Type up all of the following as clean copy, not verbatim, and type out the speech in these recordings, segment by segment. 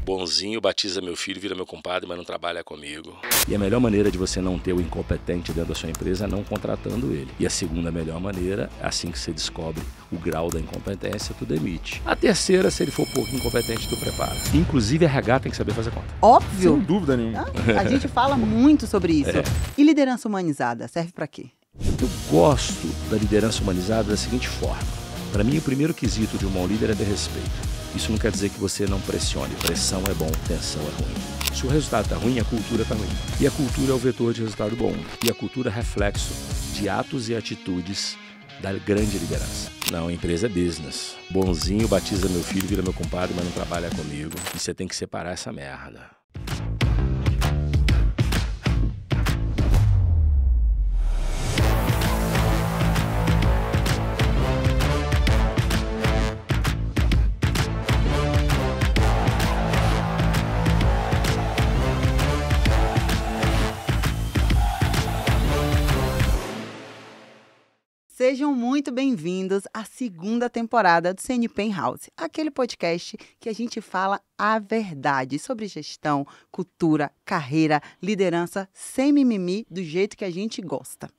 Bonzinho batiza meu filho, vira meu compadre, mas não trabalha comigo. E a melhor maneira de você não ter o incompetente dentro da sua empresa é não contratando ele. E a segunda melhor maneira, assim que você descobre o grau da incompetência, tu demite. A terceira, se ele for pouco incompetente, tu prepara. Inclusive, RH tem que saber fazer conta. Óbvio. Sem dúvida nenhuma. A gente fala muito sobre isso. E liderança humanizada, serve para quê? Eu gosto da liderança humanizada da seguinte forma. Para mim, o primeiro quesito de um bom líder é ter respeito. Isso não quer dizer que você não pressione. Pressão é bom, tensão é ruim. Se o resultado está ruim, a cultura está ruim. E a cultura é o vetor de resultado bom. E a cultura é reflexo de atos e atitudes da grande liderança. Não, a empresa é business. Bonzinho batiza meu filho, vira meu compadre, mas não trabalha comigo. E você tem que separar essa merda. Sejam muito bem-vindos à segunda temporada do CNP in House, aquele podcast que a gente fala a verdade sobre gestão, cultura, carreira, liderança, sem mimimi, do jeito que a gente gosta.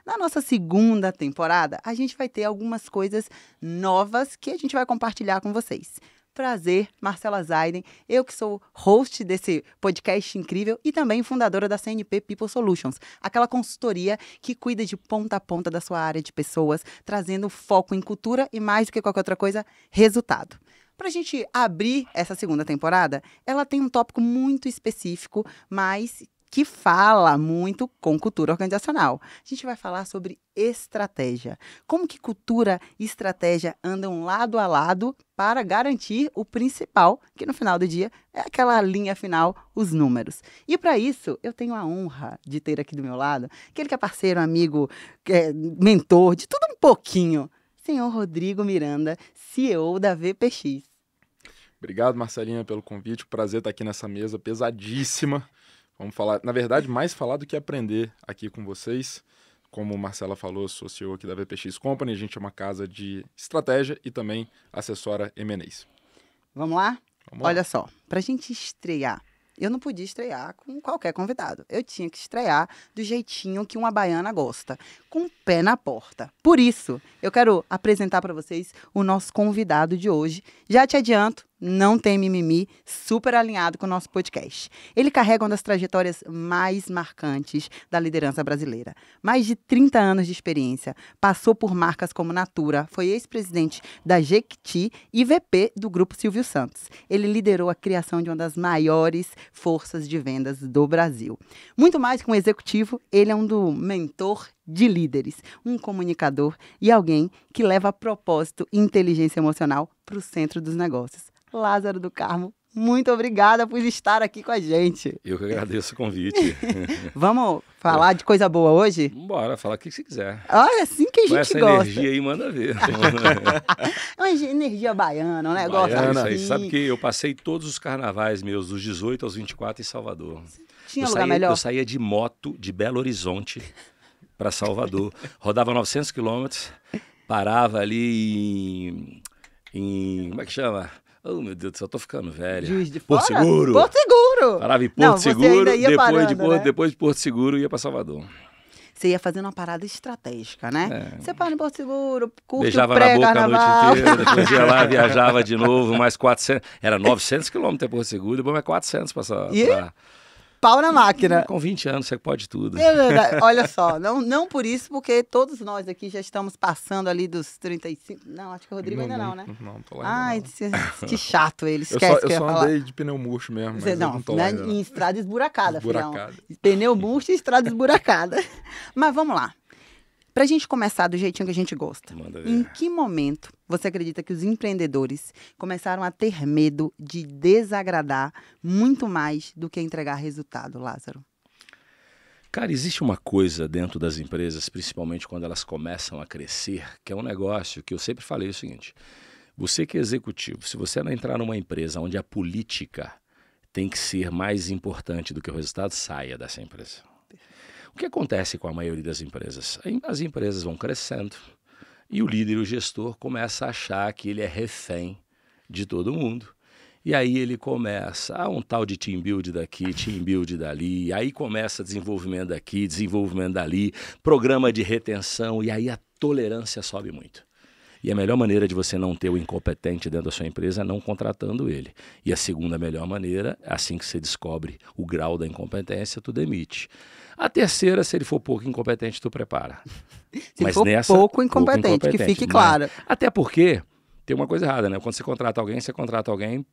Na nossa segunda temporada, a gente vai ter algumas coisas novas que a gente vai compartilhar com vocês. Prazer, Marcela Zaiden, eu que sou host desse podcast incrível e também fundadora da CNP People Solutions, aquela consultoria que cuida de ponta a ponta da sua área de pessoas, trazendo foco em cultura e, mais do que qualquer outra coisa, resultado. Para a gente abrir essa segunda temporada, ela tem um tópico muito específico, mas que fala muito com cultura organizacional. A gente vai falar sobre estratégia. Como que cultura e estratégia andam lado a lado para garantir o principal, que no final do dia é aquela linha final, os números. E para isso, eu tenho a honra de ter aqui do meu lado, aquele que é parceiro, amigo, mentor, de tudo um pouquinho, senhor Rodrigo Miranda, CEO da VPX. Obrigado, Marcelinha, pelo convite. Prazer estar aqui nessa mesa pesadíssima. Vamos falar, na verdade, mais falar do que aprender aqui com vocês. Como a Marcela falou, sou CEO aqui da VPX Company, a gente é uma casa de estratégia e também assessora M&As. Vamos lá? Vamos lá. Olha só, para a gente estrear, eu não podia estrear com qualquer convidado. Eu tinha que estrear do jeitinho que uma baiana gosta, com o pé na porta. Por isso, eu quero apresentar para vocês o nosso convidado de hoje. Já te adianto, não tem mimimi, super alinhado com o nosso podcast. Ele carrega uma das trajetórias mais marcantes da liderança brasileira. Mais de 30 anos de experiência, passou por marcas como Natura, foi ex-presidente da Jequiti e VP do Grupo Silvio Santos. Ele liderou a criação de uma das maiores forças de vendas do Brasil. Muito mais que um executivo, ele é um mentor de líderes, um comunicador e alguém que leva a propósito e inteligência emocional para o centro dos negócios. Lázaro do Carmo, muito obrigada por estar aqui com a gente. Eu que agradeço o convite. Vamos falar de coisa boa hoje? Bora, fala o que você quiser. Olha, assim que a gente essa gosta. Energia aí, manda ver. É uma energia baiana, um negócio Baiana, assim. isso aí. Sabe que eu passei todos os carnavais meus, dos 18 aos 24 em Salvador. Tinha lugar melhor? Eu saía de moto de Belo Horizonte para Salvador. Rodava 900 quilômetros, parava ali em... Como é que chama? Oh, meu Deus do céu, tô ficando velho. Juiz de Fora? Porto Seguro. Porto Seguro. Parava em Porto Seguro, ainda ia parando, depois de Porto Seguro ia para Salvador. Você ia fazendo uma parada estratégica, né? Você para em Porto Seguro, curte beijava o na boca pré-carnaval. a noite inteira, depois ia lá, viajava de novo, mais 400. Era 900 quilômetros até Porto Seguro, depois mais 400 para... Pau na máquina. Com 20 anos você pode tudo. É verdade. Olha só, não por isso, porque todos nós aqui já estamos passando ali dos 35. Não, acho que o Rodrigo ainda não, né? Não, tô lá Ai, ainda não. que chato ele, esquece que eu ia só falar. andei de pneu murcho mesmo, mas Não, eu não tô lá ainda, em estrada esburacada, Esburacada. filhão. Pneu murcho e estrada esburacada. Mas vamos lá. Pra gente começar do jeitinho que a gente gosta, em que momento você acredita que os empreendedores começaram a ter medo de desagradar muito mais do que entregar resultado, Lázaro? Cara, existe uma coisa dentro das empresas, principalmente quando elas começam a crescer, que é um negócio que eu sempre falei o seguinte: você que é executivo, se você não entrar numa empresa onde a política tem que ser mais importante do que o resultado, saia dessa empresa. O que acontece com a maioria das empresas? As empresas vão crescendo e o líder, o gestor, começa a achar que ele é refém de todo mundo. E aí ele começa, um tal de team build daqui, team build dali, aí começa desenvolvimento daqui, desenvolvimento dali, programa de retenção, e aí a tolerância sobe muito. E a melhor maneira de você não ter o incompetente dentro da sua empresa é não contratando ele. E a segunda melhor maneira, assim que você descobre o grau da incompetência, tu demite. A terceira, se ele for pouco incompetente, tu prepara. Se for pouco incompetente, que fique claro. Até porque tem uma coisa errada, né? Quando você contrata alguém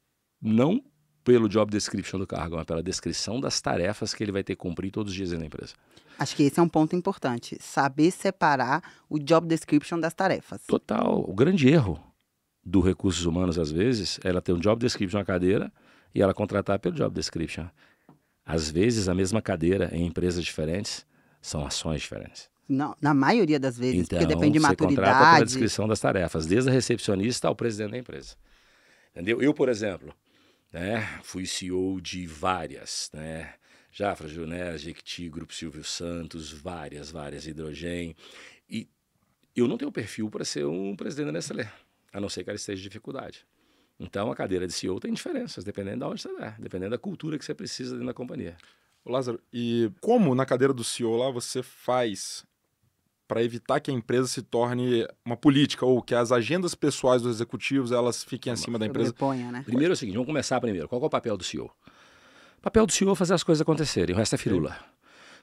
não pelo job description do cargo, mas pela descrição das tarefas que ele vai ter que cumprir todos os dias na empresa. Acho que esse é um ponto importante, saber separar o job description das tarefas. Total. O grande erro do recursos humanos, às vezes, é ela ter um job description na cadeira e ela contratar pelo job description. Às vezes, a mesma cadeira em empresas diferentes são ações diferentes. Não, na maioria das vezes, então, porque depende de maturidade. Você contrata pela descrição das tarefas, desde a recepcionista ao presidente da empresa. Entendeu? Eu, por exemplo, fui CEO de várias, Jafra, Junés, Jequiti, Grupo Silvio Santos, várias, Hidrogem. E eu não tenho perfil para ser um presidente da Nestlé, a não ser que ela esteja em dificuldade. Então, a cadeira de CEO tem diferenças, dependendo de onde você está, dependendo da cultura que você precisa dentro da companhia. Lázaro, e como na cadeira do CEO lá você faz para evitar que a empresa se torne uma política ou que as agendas pessoais dos executivos elas fiquem acima da empresa? Né? Primeiro é o seguinte, vamos começar primeiro. Qual é o papel do CEO? O papel do CEO é fazer as coisas acontecerem, o resto é firula.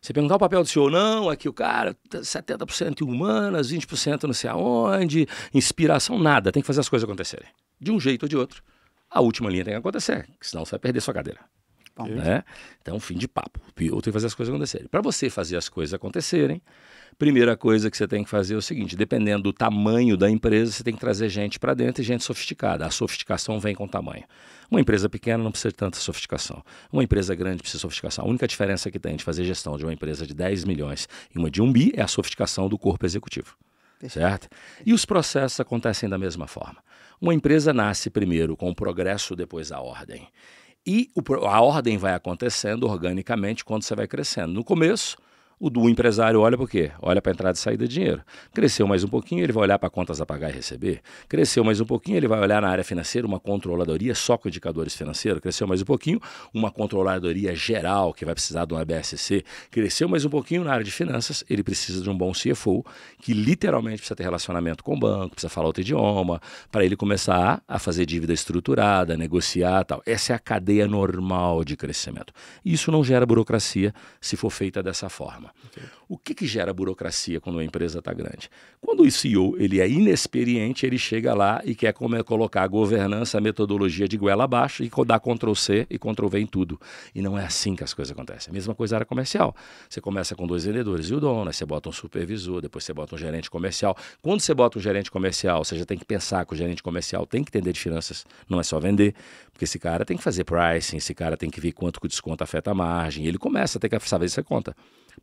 Você perguntar o papel do CEO, não, aqui o cara, 70% humanas, 20% não sei aonde, inspiração, nada, tem que fazer as coisas acontecerem. De um jeito ou de outro. A última linha tem que acontecer, senão você vai perder sua cadeira. Então, fim de papo. Eu tenho que fazer as coisas acontecerem. Para você fazer as coisas acontecerem, primeira coisa que você tem que fazer é o seguinte, dependendo do tamanho da empresa, você tem que trazer gente para dentro e gente sofisticada. A sofisticação vem com o tamanho. Uma empresa pequena não precisa de tanta sofisticação. Uma empresa grande precisa de sofisticação. A única diferença que tem de fazer gestão de uma empresa de 10 milhões e uma de 1 bi é a sofisticação do corpo executivo. Certo? E os processos acontecem da mesma forma. Uma empresa nasce primeiro com o progresso, depois a ordem. E a ordem vai acontecendo organicamente quando você vai crescendo. No começo, o empresário olha para quê? Olha para a entrada e saída de dinheiro. Cresceu mais um pouquinho, ele vai olhar para contas a pagar e receber. Cresceu mais um pouquinho, ele vai olhar na área financeira uma controladoria só com indicadores financeiros. Cresceu mais um pouquinho, uma controladoria geral que vai precisar de uma BSC. Cresceu mais um pouquinho na área de finanças, ele precisa de um bom CFO que literalmente precisa ter relacionamento com o banco, precisa falar outro idioma, para ele começar a fazer dívida estruturada, negociar e tal. Essa é a cadeia normal de crescimento. Isso não gera burocracia se for feita dessa forma. Okay. O que gera burocracia quando uma empresa está grande? Quando o CEO ele é inexperiente, ele chega lá e quer colocar a governança, a metodologia de goela abaixo e dar Ctrl+C e Ctrl+V em tudo. E não é assim que as coisas acontecem. A mesma coisa na área comercial. Você começa com 2 vendedores e o dono, aí você bota um supervisor, depois você bota um gerente comercial. Quando você bota um gerente comercial, você já tem que pensar que o gerente comercial tem que entender de finanças, não é só vender, porque esse cara tem que fazer pricing, esse cara tem que ver quanto que o desconto afeta a margem, ele começa a ter que saber essa conta.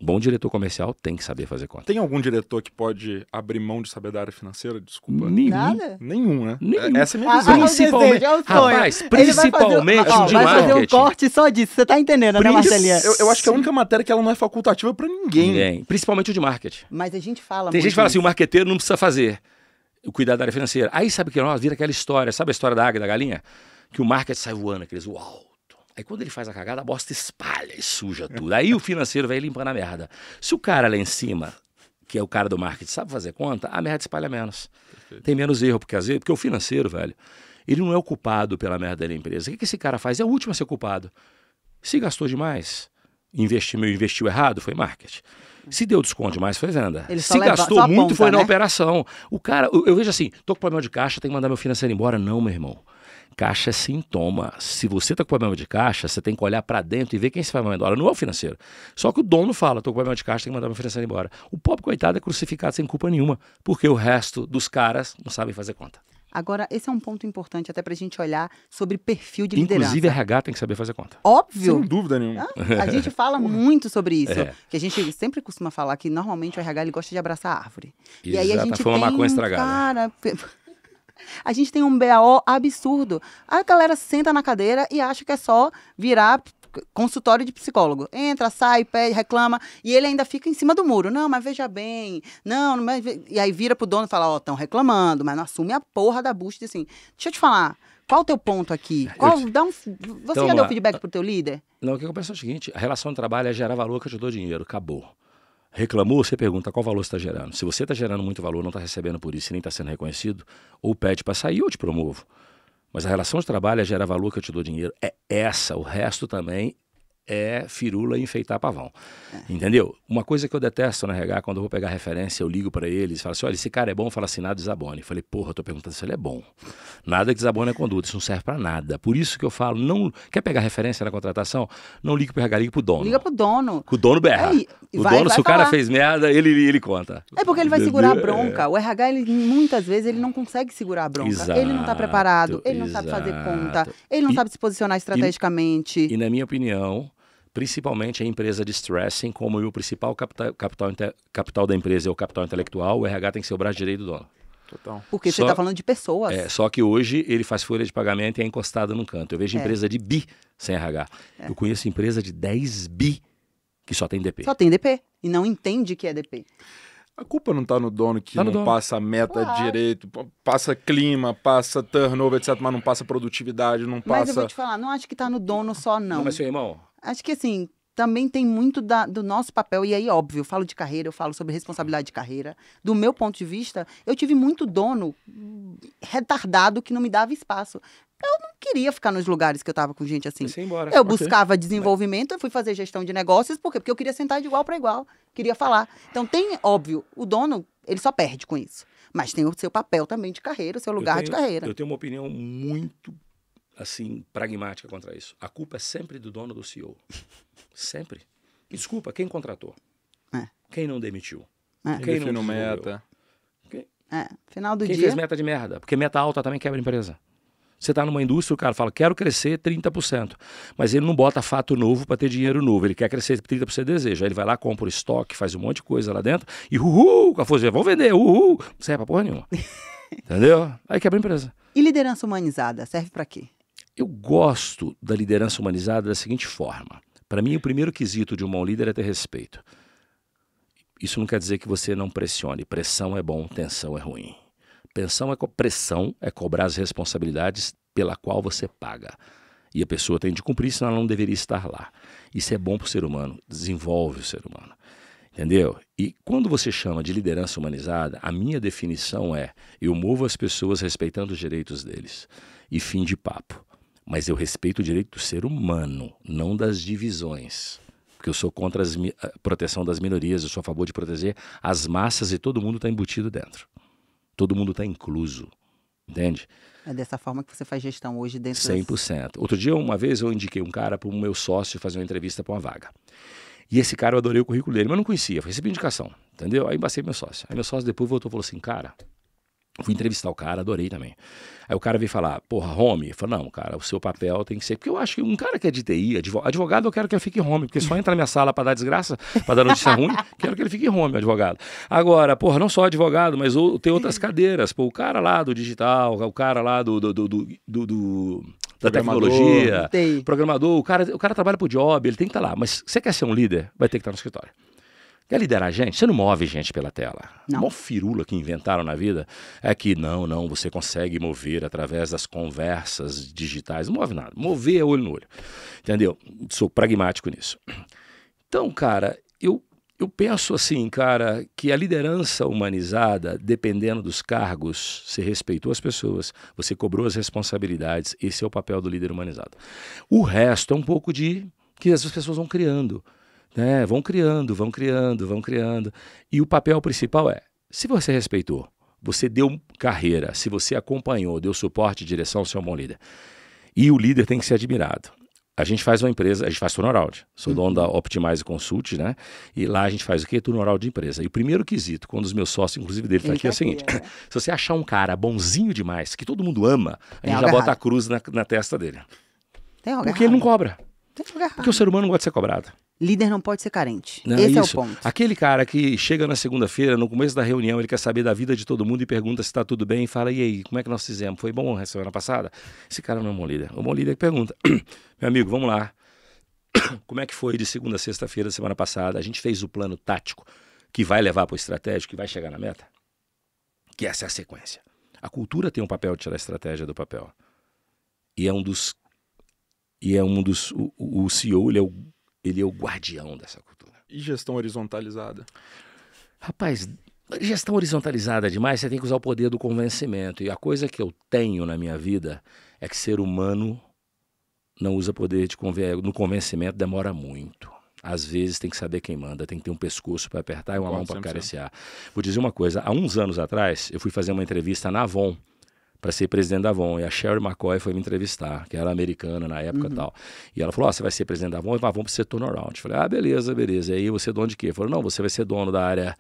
Bom diretor comercial tem que saber fazer conta. Tem algum diretor que pode abrir mão de saber da área financeira? Desculpa. Nada? Nenhum, né? Nenhum. Essa é a minha visão. Principalmente, é o sonho. Rapaz, principalmente o de marketing. Vai fazer um corte só disso. Você tá entendendo, né, Marcelinha? Eu acho que é a única matéria que ela não é facultativa pra ninguém. Principalmente o de marketing. Mas a gente fala Tem gente que fala assim, o marqueteiro não precisa fazer o cuidado da área financeira. Aí sabe que vira aquela história, sabe a história da águia e da galinha? Que o marketing sai voando, aqueles uau. Aí quando ele faz a cagada, a bosta espalha e suja tudo. Aí o financeiro vai limpando a merda. Se o cara lá em cima, que é o cara do marketing, sabe fazer conta, a merda espalha menos. Perfeito. Tem menos erro, porque o financeiro, velho, ele não é o culpado pela merda da empresa. O que esse cara faz? É o último a ser culpado. Se gastou demais, investiu errado, foi marketing. Se deu desconto demais, foi venda. Se gastou muito, foi na operação. O cara, eu vejo assim, tô com problema de caixa, tenho que mandar meu financeiro embora. Não, meu irmão. Caixa é sintoma. Se você está com problema de caixa, você tem que olhar para dentro e ver quem você vai mandar embora. Não é o financeiro. Só que o dono fala, estou com problema de caixa, tem que mandar meu financeiro embora. O pobre coitado é crucificado sem culpa nenhuma, porque o resto dos caras não sabem fazer conta. Agora, esse é um ponto importante até para a gente olhar sobre perfil de liderança. Inclusive, RH tem que saber fazer conta. Óbvio. Sem dúvida nenhuma. A gente fala muito sobre isso. Que a gente sempre costuma falar que normalmente o RH ele gosta de abraçar a árvore. Exato, e aí a gente foi uma maconha estragada. Cara... A gente tem um BAO absurdo. A galera senta na cadeira e acha que é só virar consultório de psicólogo. Entra, sai, pede, reclama, e ele ainda fica em cima do muro. Não, mas veja bem, não, mas... E aí vira pro dono e fala, estão reclamando, mas não assume a porra da bucha, assim, deixa eu te falar, Qual o teu ponto aqui? Você já deu feedback pro teu líder? Não, o que eu penso é o seguinte, a relação de trabalho é gerar valor que eu te dou dinheiro, acabou. Reclamou, você pergunta qual valor você está gerando. Se você está gerando muito valor, não está recebendo por isso e nem está sendo reconhecido, ou pede para sair ou te promovo. Mas a relação de trabalho é gerar valor que eu te dou dinheiro. É essa, o resto também é firula e enfeitar pavão. Entendeu? Uma coisa que eu detesto na RH, quando eu vou pegar referência, eu ligo para eles e falo assim, olha, esse cara é bom, fala assim, nada desabone. Eu falei, porra, eu tô perguntando se ele é bom. Nada que desabone a conduta, isso não serve para nada. Por isso que eu falo, não quer pegar referência na contratação? Não ligue pro RH, ligue pro dono. Liga pro dono. O dono berra. O dono, se o cara fez merda, ele conta. É porque ele vai segurar a bronca. O RH, muitas vezes, ele não consegue segurar a bronca. Exato, ele não tá preparado, ele não sabe fazer conta, ele não sabe se posicionar estrategicamente. E na minha opinião, principalmente a empresa de stressing, como o principal capital da empresa é o capital intelectual, o RH tem que ser o braço direito do dono. Total. Porque você está falando de pessoas. Só que hoje ele faz folha de pagamento e é encostado num canto. Eu vejo empresa de bi sem RH. Eu conheço empresa de 10 bi que só tem DP. Só tem DP e não entende que é DP. A culpa não está no dono que não passa a meta direito, passa clima, passa turnover, etc., mas não passa produtividade, não passa... Mas eu vou te falar, não acho que está no dono só, não. Não, mas seu irmão... Acho que assim, também tem muito do nosso papel, e aí, óbvio, eu falo de carreira, eu falo sobre responsabilidade de carreira. Do meu ponto de vista, eu tive muito dono retardado que não me dava espaço. Eu não queria ficar nos lugares que eu estava com gente assim. Eu buscava desenvolvimento, eu fui fazer gestão de negócios, por quê? Porque eu queria sentar de igual para igual, queria falar. Então tem, óbvio, o dono, ele só perde com isso. Mas tem o seu papel também de carreira, o seu lugar de carreira. Eu tenho uma opinião muito, assim, pragmática contra isso. A culpa é sempre do dono do CEO. Sempre. Desculpa, quem contratou? Quem não demitiu? Quem não meta? Final do dia... Quem fez meta de merda? Porque meta alta também quebra a empresa. Você está numa indústria, o cara fala, quero crescer 30%. Mas ele não bota fato novo para ter dinheiro novo. Ele quer crescer 30% de desejo. Aí ele vai lá, compra o estoque, faz um monte de coisa lá dentro e vamos vender, não serve pra porra nenhuma. Entendeu? Aí quebra a empresa. E liderança humanizada, serve para quê? Eu gosto da liderança humanizada da seguinte forma. Para mim, o primeiro quesito de um bom líder é ter respeito. Isso não quer dizer que você não pressione. Pressão é bom, tensão é ruim. Pressão é cobrar as responsabilidades pela qual você paga. E a pessoa tem de cumprir, senão ela não deveria estar lá. Isso é bom para o ser humano, desenvolve o ser humano. Entendeu? E quando você chama de liderança humanizada, a minha definição é, eu movo as pessoas respeitando os direitos deles. E fim de papo. Mas eu respeito o direito do ser humano, não das divisões. Porque eu sou contra a proteção das minorias, eu sou a favor de proteger as massas e todo mundo está embutido dentro. Todo mundo está incluso, entende? É dessa forma que você faz gestão hoje dentro 100%. Outro dia, uma vez, eu indiquei um cara para o meu sócio fazer uma entrevista para uma vaga. E esse cara, eu adorei o currículo dele, mas não conhecia, recebi indicação, entendeu? Aí embacei meu sócio. Aí meu sócio depois voltou e falou assim, cara, fui entrevistar o cara, adorei também. Aí o cara veio falar, porra, home? Eu falei, não, cara, o seu papel tem que ser... Porque eu acho que um cara que é de TI, advogado, eu quero que ele fique home, porque só entra na minha sala para dar desgraça, para dar notícia ruim, quero que ele fique home, advogado. Agora, porra, não só advogado, mas tem outras cadeiras. Pô, o cara lá do digital, o cara lá da tecnologia, programador, o cara trabalha pro job, ele tem que estar lá. Mas você quer ser um líder, vai ter que estar no escritório. Quer liderar gente? Você não move gente pela tela. A maior firula que inventaram na vida é que não, você consegue mover através das conversas digitais. Não move nada. Mover é olho no olho. Entendeu? Sou pragmático nisso. Então, cara, eu penso assim, cara, que a liderança humanizada, dependendo dos cargos, você respeitou as pessoas, você cobrou as responsabilidades, esse é o papel do líder humanizado. O resto é um pouco de que as pessoas vão criando. Vão criando. E o papel principal é, se você respeitou, você deu carreira, se você acompanhou, deu suporte, direção, você é um bom líder. E o líder tem que ser admirado. A gente faz uma empresa, a gente faz turnaround. Sou dono da Optimize Consult, né? E lá a gente faz o quê? Turnaround de empresa. E o primeiro quesito, quando os meus sócios, inclusive dele, está aqui, é o seguinte. Se você achar um cara bonzinho demais, que todo mundo ama, a gente já bota a cruz na testa dele. Porque ele não cobra. Porque o ser humano não gosta de ser cobrado. Líder não pode ser carente. Esse é o ponto. Aquele cara que chega na segunda-feira, no começo da reunião, ele quer saber da vida de todo mundo e pergunta se está tudo bem e fala, e aí, como é que nós fizemos? Foi bom a semana passada? Esse cara não é um bom líder. O bom líder que pergunta, meu amigo, vamos lá. Como é que foi de segunda a sexta-feira da semana passada? A gente fez o plano tático que vai levar para o estratégico, que vai chegar na meta? Que essa é a sequência. A cultura tem um papel de tirar a estratégia do papel. E é um dos... O CEO, ele é o guardião dessa cultura. E gestão horizontalizada? Rapaz, gestão horizontalizada demais, você tem que usar o poder do convencimento. E a coisa que eu tenho na minha vida é que ser humano não usa poder no convencimento, demora muito. Às vezes tem que saber quem manda, tem que ter um pescoço para apertar e uma mão para acariciar. Vou dizer uma coisa, há uns anos atrás, eu fui fazer uma entrevista na Avon, para ser presidente da Avon, e a Sherry McCoy foi me entrevistar, que era americana na época e tal. E ela falou, você vai ser presidente da Avon, mas vamos para ser turnaround. Eu falei, beleza. E aí você é dono de quê? Eu falei, não, você vai ser dono da área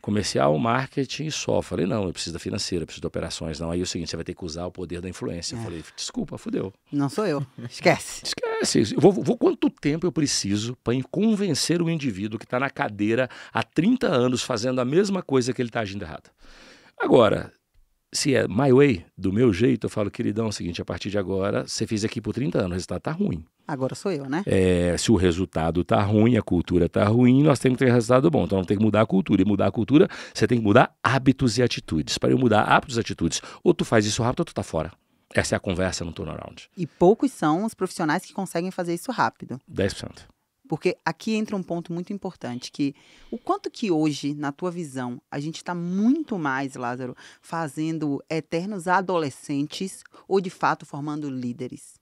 comercial, marketing e só. Eu falei, não, eu preciso da financeira, eu preciso de operações. Não, aí é o seguinte, você vai ter que usar o poder da influência. Eu falei, desculpa, fudeu. Não sou eu, esquece. Esquece. Vou quanto tempo eu preciso para convencer o indivíduo que está na cadeira há 30 anos fazendo a mesma coisa que ele está agindo errado? Agora... Se é my way, do meu jeito, eu falo, queridão, é o seguinte, a partir de agora, você fez aqui por 30 anos, o resultado tá ruim. Agora sou eu, né? Se o resultado tá ruim, a cultura tá ruim, nós temos que ter resultado bom. Então, tem que mudar a cultura. E mudar a cultura, você tem que mudar hábitos e atitudes. Para eu mudar hábitos e atitudes, ou tu faz isso rápido ou tu tá fora. Essa é a conversa no turnaround. E poucos são os profissionais que conseguem fazer isso rápido. 10%. Porque aqui entra um ponto muito importante, que o quanto que hoje, na tua visão, a gente está muito mais, Lázaro, fazendo eternos adolescentes ou, de fato, formando líderes?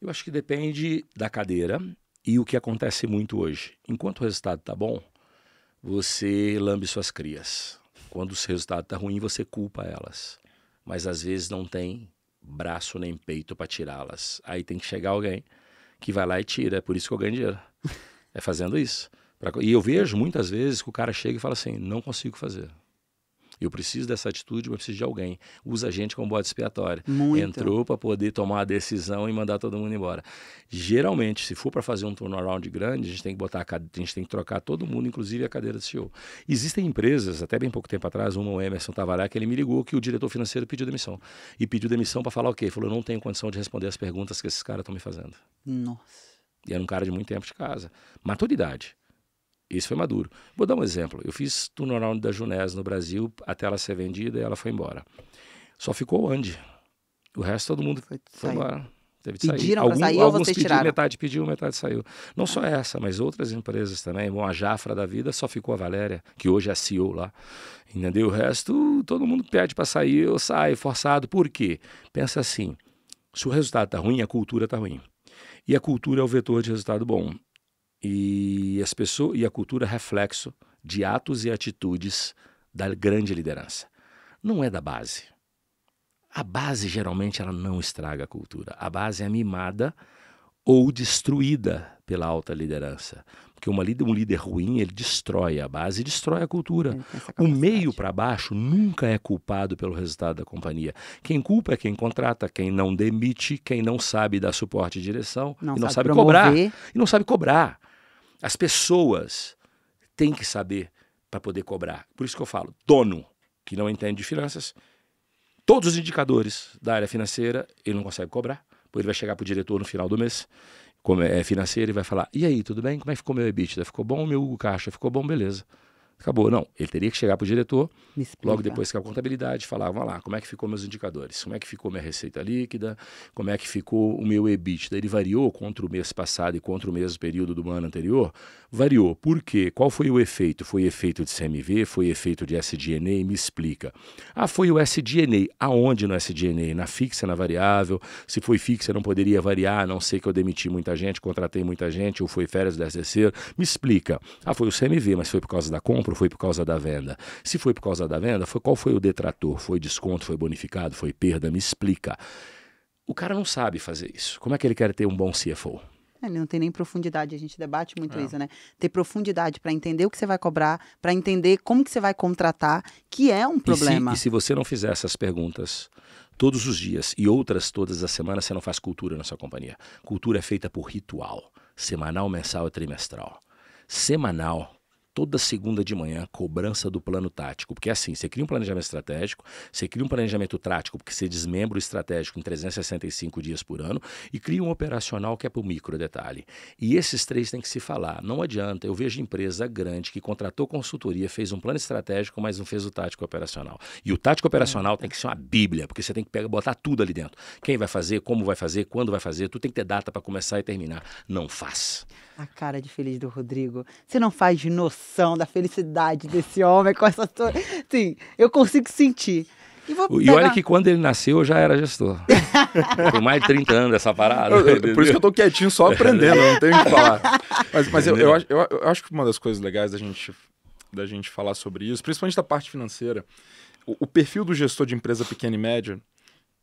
Eu acho que depende da cadeira e o que acontece muito hoje. Enquanto o resultado está bom, você lambe suas crias. Quando o resultado está ruim, você culpa elas. Mas, às vezes, não tem braço nem peito para tirá-las. Aí tem que chegar alguém que vai lá e tira. É por isso que eu ganho dinheiro. É fazendo isso. E eu vejo muitas vezes que o cara chega e fala assim, não consigo fazer. Eu preciso dessa atitude, eu preciso de alguém. Usa a gente como bode expiatório. Muito. Entrou para poder tomar a decisão e mandar todo mundo embora. Geralmente, se for para fazer um turnaround grande, a gente tem que trocar todo mundo, inclusive a cadeira de CEO. Existem empresas, até bem pouco tempo atrás, o Emerson estava lá, que ele me ligou que o diretor financeiro pediu demissão. E pediu demissão para falar o quê? Ele falou, eu não tenho condição de responder as perguntas que esses caras estão me fazendo. Nossa. E era um cara de muito tempo de casa. Maturidade. Isso foi maduro. Vou dar um exemplo. Eu fiz turnaround da Junés no Brasil até ela ser vendida e ela foi embora. Só ficou o Andy. O resto todo mundo foi embora. Teve de sair. Pediram para sair ou vocês tiraram? Metade pediu, metade saiu. Não só essa, mas outras empresas também. Bom, a Jafra da vida só ficou a Valéria, que hoje é a CEO lá. Entendeu? O resto, todo mundo pede para sair, eu saio forçado. Por quê? Pensa assim, se o resultado está ruim, a cultura está ruim. E a cultura é o vetor de resultado bom. E a cultura é reflexo de atos e atitudes da grande liderança. Não é da base. A base, geralmente, ela não estraga a cultura. A base é mimada ou destruída pela alta liderança. Porque um líder ruim, ele destrói a base e destrói a cultura. O meio para baixo nunca é culpado pelo resultado da companhia. Quem culpa é quem contrata, quem não demite, quem não sabe dar suporte e direção, e não sabe cobrar. E não sabe cobrar. As pessoas têm que saber para poder cobrar. Por isso que eu falo, dono que não entende de finanças, todos os indicadores da área financeira, ele não consegue cobrar. Depois ele vai chegar para o diretor no final do mês, como é financeiro, e vai falar, e aí, tudo bem? Como é que ficou meu EBITDA? Ficou bom? Meu caixa ficou bom? Beleza. Acabou. Não, ele teria que chegar para o diretor, logo depois que a contabilidade, falar, vamos lá, como é que ficou meus indicadores? Como é que ficou minha receita líquida? Como é que ficou o meu EBITDA? Ele variou contra o mês passado e contra o mesmo período do ano anterior? Variou. Por quê? Qual foi o efeito? Foi efeito de CMV? Foi efeito de SG&A? Me explica. Foi o SG&A. Aonde no SG&A? Na fixa, na variável? Se foi fixa, não poderia variar, a não ser que eu demiti muita gente, contratei muita gente, ou foi férias do terceiro. Me explica. Foi o CMV, mas foi por causa da compra ou foi por causa da venda? Se foi por causa da venda, qual foi o detrator? Foi desconto? Foi bonificado? Foi perda? Me explica. O cara não sabe fazer isso. Como é que ele quer ter um bom CFO? Ele não tem nem profundidade, a gente debate muito isso, né? Ter profundidade para entender o que você vai cobrar, para entender como que você vai contratar, que é um problema. E se você não fizer essas perguntas todos os dias e outras todas as semanas, você não faz cultura na sua companhia. Cultura é feita por ritual, semanal, mensal e trimestral. Semanal toda segunda de manhã, cobrança do plano tático. Porque assim, você cria um planejamento estratégico, você cria um planejamento tático, porque você desmembra o estratégico em 365 dias por ano, e cria um operacional que é para o micro detalhe. E esses três têm que se falar. Não adianta, eu vejo empresa grande que contratou consultoria, fez um plano estratégico, mas não fez o tático operacional. E o tático operacional tem que ser uma bíblia, porque você tem que botar tudo ali dentro. Quem vai fazer, como vai fazer, quando vai fazer, tu tem que ter data para começar e terminar. Não faz. A cara de feliz do Rodrigo. Você não faz noção da felicidade desse homem com essa... Sim, eu consigo sentir. E olha que quando ele nasceu, eu já era gestor. Tem mais de 30 anos essa parada. Por isso que eu tô quietinho só aprendendo, não tenho o que falar. Mas eu acho que uma das coisas legais da gente falar sobre isso, principalmente da parte financeira, o perfil do gestor de empresa pequena e média,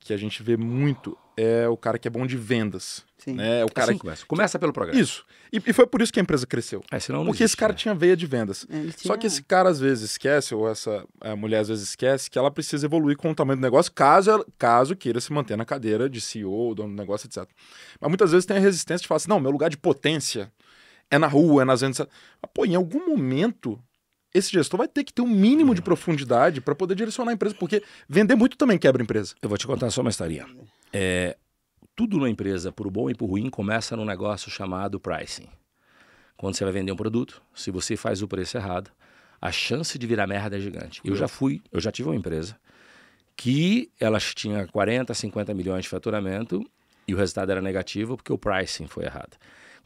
que a gente vê muito, é o cara que é bom de vendas. Sim. Né? É o cara assim começa pelo progresso. Isso. E foi por isso que a empresa cresceu. Senão não porque existe, esse cara né? tinha veia de vendas. Só que esse cara às vezes esquece, ou essa mulher às vezes esquece, que ela precisa evoluir com o tamanho do negócio, caso queira se manter na cadeira de CEO, dono do negócio, etc. Mas muitas vezes tem a resistência de falar assim, não, meu lugar de potência é na rua, é nas vendas. Mas, pô, em algum momento, esse gestor vai ter que ter um mínimo de profundidade para poder direcionar a empresa, porque vender muito também quebra a empresa. Eu vou te contar só uma historinha. Tudo na empresa, por bom e por ruim, começa num negócio chamado pricing. Quando você vai vender um produto, se você faz o preço errado, a chance de virar merda é gigante. Eu já tive uma empresa que ela tinha 40, 50 milhões de faturamento e o resultado era negativo porque o pricing foi errado.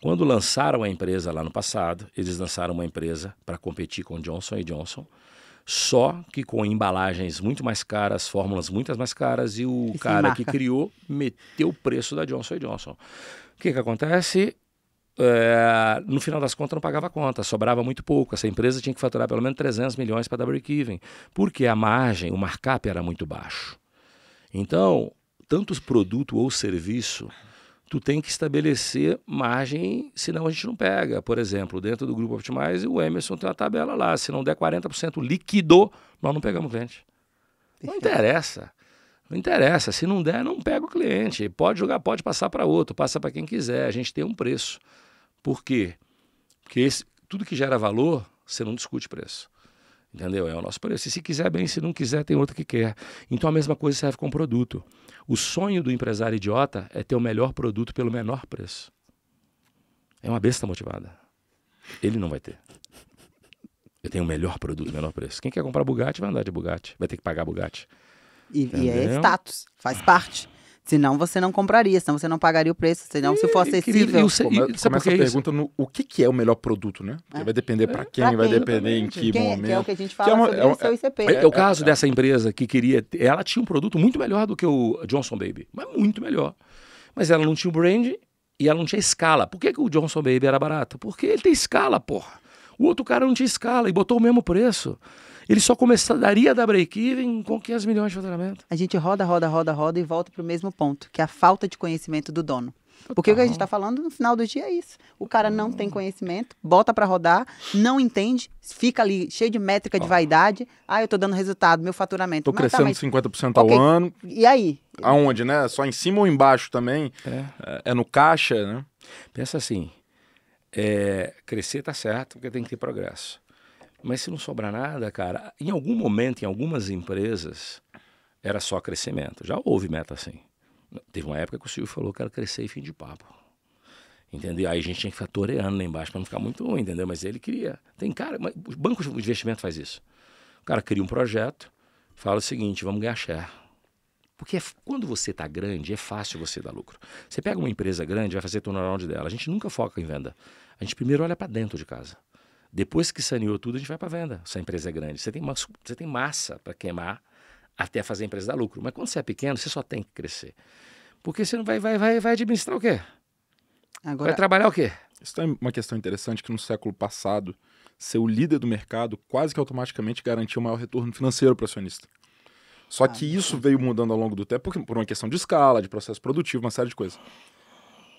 Quando lançaram a empresa lá no passado, eles lançaram uma empresa para competir com Johnson & Johnson, só que com embalagens muito mais caras, fórmulas muito mais caras, e o cara que criou meteu o preço da Johnson & Johnson. O que acontece? No final das contas não pagava conta, sobrava muito pouco. Essa empresa tinha que faturar pelo menos 300 milhões para dar break-even, porque a margem, o markup era muito baixo. Então, tanto produto ou serviço, tu tem que estabelecer margem, senão a gente não pega. Por exemplo, dentro do Grupo Optimize, o Emerson tem uma tabela lá. Se não der 40% líquido, nós não pegamos o cliente. Não interessa. Não interessa. Se não der, não pega o cliente. Pode jogar, pode passar para outro, passa para quem quiser. A gente tem um preço. Por quê? Porque tudo que gera valor, você não discute preço. Entendeu? É o nosso preço. E se quiser bem, se não quiser, tem outro que quer. Então a mesma coisa serve com o produto. O sonho do empresário idiota é ter o melhor produto pelo menor preço. É uma besta motivada. Ele não vai ter. Eu tenho o melhor produto, menor preço. Quem quer comprar Bugatti vai andar de Bugatti. Vai ter que pagar Bugatti. E é status, faz parte. Senão você não compraria, senão você não pagaria o preço, senão se for acessível. Começa a pergunta no o que é o melhor produto, né? Porque vai depender para quem, vai depender em que momento. Que é o que a gente fala sobre o seu ICP. É o caso dessa empresa que queria... Ela tinha um produto muito melhor do que o Johnson Baby, mas muito melhor. Mas ela não tinha o brand e ela não tinha escala. Por que o Johnson Baby era barato? Porque ele tem escala, porra. O outro cara não tinha escala e botou o mesmo preço. Ele só começaria a dar break-even com 500 milhões de faturamento. A gente roda e volta para o mesmo ponto, que é a falta de conhecimento do dono. Porque o que a gente está falando no final do dia é isso. O cara não tem conhecimento, bota para rodar, não entende, fica ali cheio de métrica de vaidade. Eu tô dando resultado, meu faturamento. Tô crescendo 50% ao ano. E aí? Aonde, né? Só em cima ou embaixo também? É no caixa, né? Pensa assim, crescer tá certo, porque tem que ter progresso. Mas se não sobrar nada, cara, em algum momento, em algumas empresas, era só crescimento. Já houve meta assim. Teve uma época que o Silvio falou que era crescer e fim de papo. Entendeu? Aí a gente tinha que ficar toreando lá embaixo para não ficar muito ruim, entendeu? Mas ele queria. Tem cara, o banco de investimento faz isso. O cara cria um projeto, fala o seguinte, vamos ganhar share. Porque quando você está grande, é fácil você dar lucro. Você pega uma empresa grande, vai fazer turnaround dela. A gente nunca foca em venda. A gente primeiro olha para dentro de casa. Depois que saneou tudo, a gente vai para venda. Se a empresa é grande, você tem massa para queimar até fazer a empresa dar lucro. Mas quando você é pequeno, você só tem que crescer. Porque você não vai administrar o quê? Vai trabalhar o quê? Isso é uma questão interessante que no século passado, ser o líder do mercado quase que automaticamente garantia o maior retorno financeiro para o acionista. Só que isso veio mudando ao longo do tempo por uma questão de escala, de processo produtivo, uma série de coisas.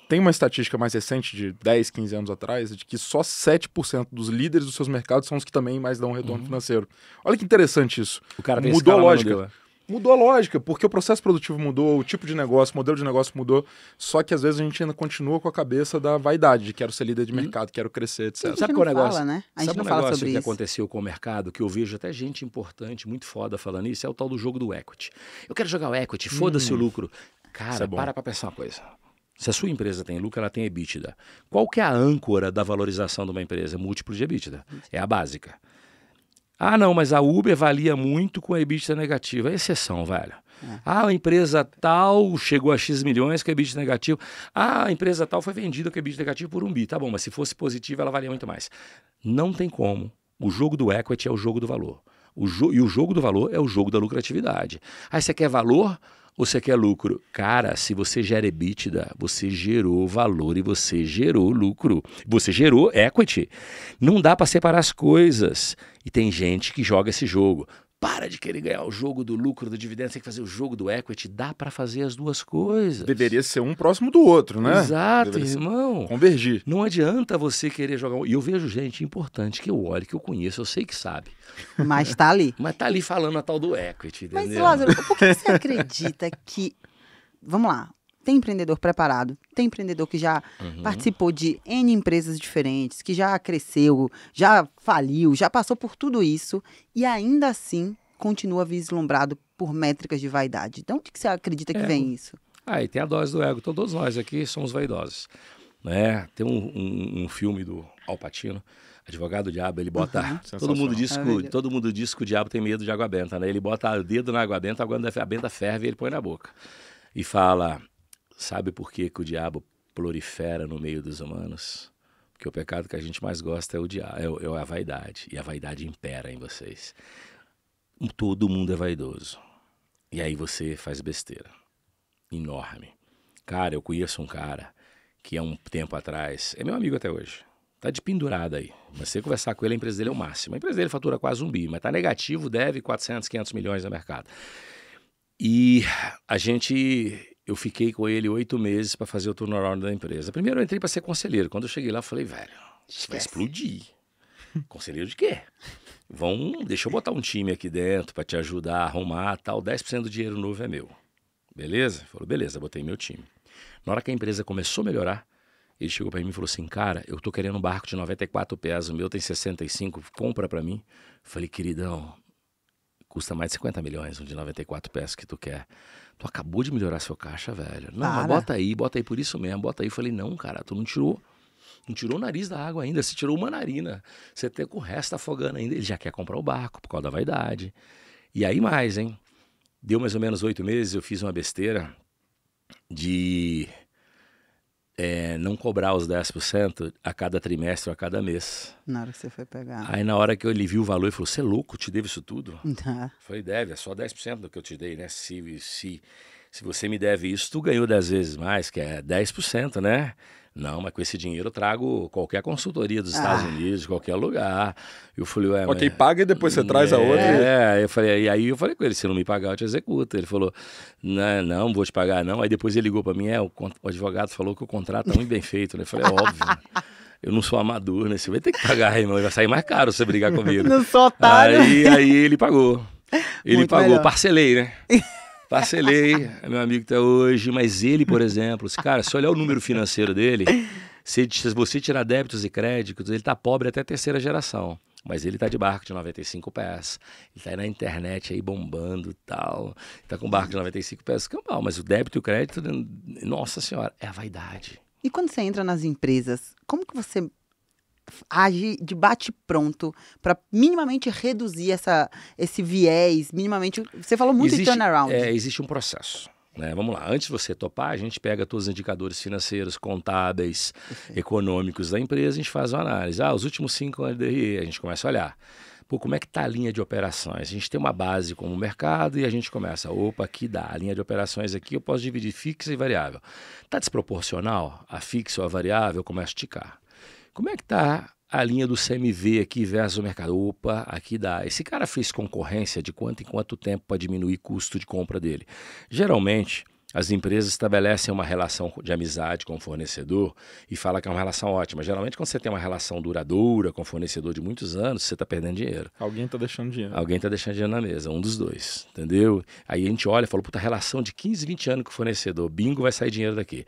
Tem uma estatística mais recente, de 10, 15 anos atrás, de que só 7% dos líderes dos seus mercados são os que também mais dão um retorno financeiro. Olha que interessante isso. O cara tem mudou escala, a lógica. Mudou a lógica, porque o processo produtivo mudou, o tipo de negócio, o modelo de negócio mudou, só que às vezes a gente ainda continua com a cabeça da vaidade, de quero ser líder de mercado, quero crescer, etc. A gente Sabe não qual é o negócio? fala, né? A gente Sabe não um fala negócio sobre que isso. aconteceu com o mercado, que eu vejo até gente importante, muito foda falando isso, é o tal do jogo do equity. Eu quero jogar o equity, foda-se o lucro. Cara, é bom. para pra pensar uma coisa. Se a sua empresa tem lucro, ela tem EBITDA. Qual que é a âncora da valorização de uma empresa? Múltiplo de EBITDA. É a básica. Ah, não, mas a Uber valia muito com a EBITDA negativa. É exceção, velho. Ah, a empresa tal chegou a X milhões com a EBITDA negativo. Ah, a empresa tal foi vendida com a EBITDA negativo por 1 bi. Tá bom, mas se fosse positiva, ela valia muito mais. Não tem como. O jogo do equity é o jogo do valor. E o jogo do valor é o jogo da lucratividade. Aí você quer valor ou você quer lucro? Cara, se você gera EBITDA, você gerou valor e você gerou lucro. Você gerou equity. Não dá para separar as coisas. E tem gente que joga esse jogo. Para de querer ganhar o jogo do lucro, do dividendo, você tem que fazer o jogo do equity. Dá para fazer as duas coisas. Deveria ser um próximo do outro, né? Exato, Deveria irmão. convergir. Não adianta você querer jogar. E eu vejo gente importante que eu olho, que eu conheço, eu sei que sabe. Mas tá ali. Mas tá ali falando a tal do equity, entendeu? Mas, Lázaro, por que você acredita que... Vamos lá. Tem empreendedor preparado, tem empreendedor que já participou de N empresas diferentes, que já cresceu, já faliu, já passou por tudo isso e ainda assim continua vislumbrado por métricas de vaidade. Então, onde que você acredita que vem isso? E tem a dose do ego. Todos nós aqui somos vaidosos. Né? Tem um filme do Al Pacino, Advogado do Diabo, ele bota... Todo mundo diz que o diabo tem medo de água benta, né? Ele bota o dedo na água benta, a benta ferve e ele põe na boca. E fala... Sabe por que o diabo prolifera no meio dos humanos? Porque o pecado que a gente mais gosta é o diabo, é a vaidade. E a vaidade impera em vocês. Todo mundo é vaidoso. E aí você faz besteira. Enorme. Cara, eu conheço um cara que há um tempo atrás, é meu amigo até hoje, tá de pendurada aí. Mas você conversar com ele, a empresa dele é o máximo. A empresa dele fatura quase 1 bi, mas tá negativo, deve 400, 500 milhões no mercado. E eu fiquei com ele 8 meses para fazer o turnaround da empresa. Primeiro eu entrei para ser conselheiro. Quando eu cheguei lá, eu falei, velho, isso vai explodir. Conselheiro de quê? Deixa eu botar um time aqui dentro para te ajudar a arrumar, tal. 10% do dinheiro novo é meu. Beleza? Ele falou, beleza, botei meu time. Na hora que a empresa começou a melhorar, ele chegou para mim e falou assim, cara, eu tô querendo um barco de 94 pés, o meu tem 65, compra para mim. Eu falei, queridão, custa mais de 50 milhões, um de 94 pés que tu quer. Tu acabou de melhorar seu caixa, velho. Não, mas bota aí por isso mesmo, bota aí. Eu falei, não, cara, tu não tirou o nariz da água ainda, você tirou uma narina. Você tem com o resto afogando ainda. Ele já quer comprar o barco por causa da vaidade. E aí mais, hein? Deu mais ou menos 8 meses, eu fiz uma besteira de não cobrar os 10% a cada trimestre ou a cada mês. Na hora que você foi pegar. Aí na hora que ele viu o valor, ele falou, você é louco, te devo isso tudo? Tá. Falei, deve, é só 10% do que eu te dei, né? Se você me deve isso, tu ganhou 10 vezes mais, que é 10%, né? Não, mas com esse dinheiro eu trago qualquer consultoria dos Estados Unidos, de qualquer lugar. Eu falei, ué, ok, paga e depois você traz a outra. E aí eu falei com ele, se não me pagar, eu te executo. Ele falou, não vou te pagar não. Aí depois ele ligou para mim, o advogado falou que o contrato tá muito bem feito. Eu falei, óbvio, eu não sou amador, né? Você vai ter que pagar, irmão, vai sair mais caro você brigar comigo. Não sou otário. Aí ele pagou. Ele pagou, melhor. Parcelei, né? Parcelei, é meu amigo até hoje, mas ele, por exemplo, cara, se olhar o número financeiro dele, se você tirar débitos e créditos, ele tá pobre até 3ª geração. Mas ele tá de barco de 95 pés, ele tá aí na internet aí bombando e tal, tá com barco de 95 pés, mas o débito e o crédito, nossa senhora, é a vaidade. E quando você entra nas empresas, como que você age de bate-pronto para minimamente reduzir esse viés, minimamente... Você falou muito de turnaround. Existe um processo, né? Vamos lá, antes de você topar, a gente pega todos os indicadores financeiros, contábeis, econômicos da empresa, a gente faz uma análise. Os últimos 5 anos de RI, a gente começa a olhar. Como é que está a linha de operações? A gente tem uma base como mercado e a gente começa, aqui dá, a linha de operações aqui eu posso dividir fixa e variável. Está desproporcional a fixa ou a variável? Eu começo a esticar. Como é que está a linha do CMV aqui versus o mercado? Aqui dá. Esse cara fez concorrência de quanto em quanto tempo para diminuir o custo de compra dele? Geralmente, As empresas estabelecem uma relação de amizade com o fornecedor e falam que é uma relação ótima. Geralmente, quando você tem uma relação duradoura com o fornecedor de muitos anos, você está perdendo dinheiro. Alguém está deixando dinheiro. Alguém está deixando dinheiro na mesa, um dos dois, entendeu? Aí a gente olha e fala, puta, relação de 15, 20 anos com o fornecedor, bingo, vai sair dinheiro daqui.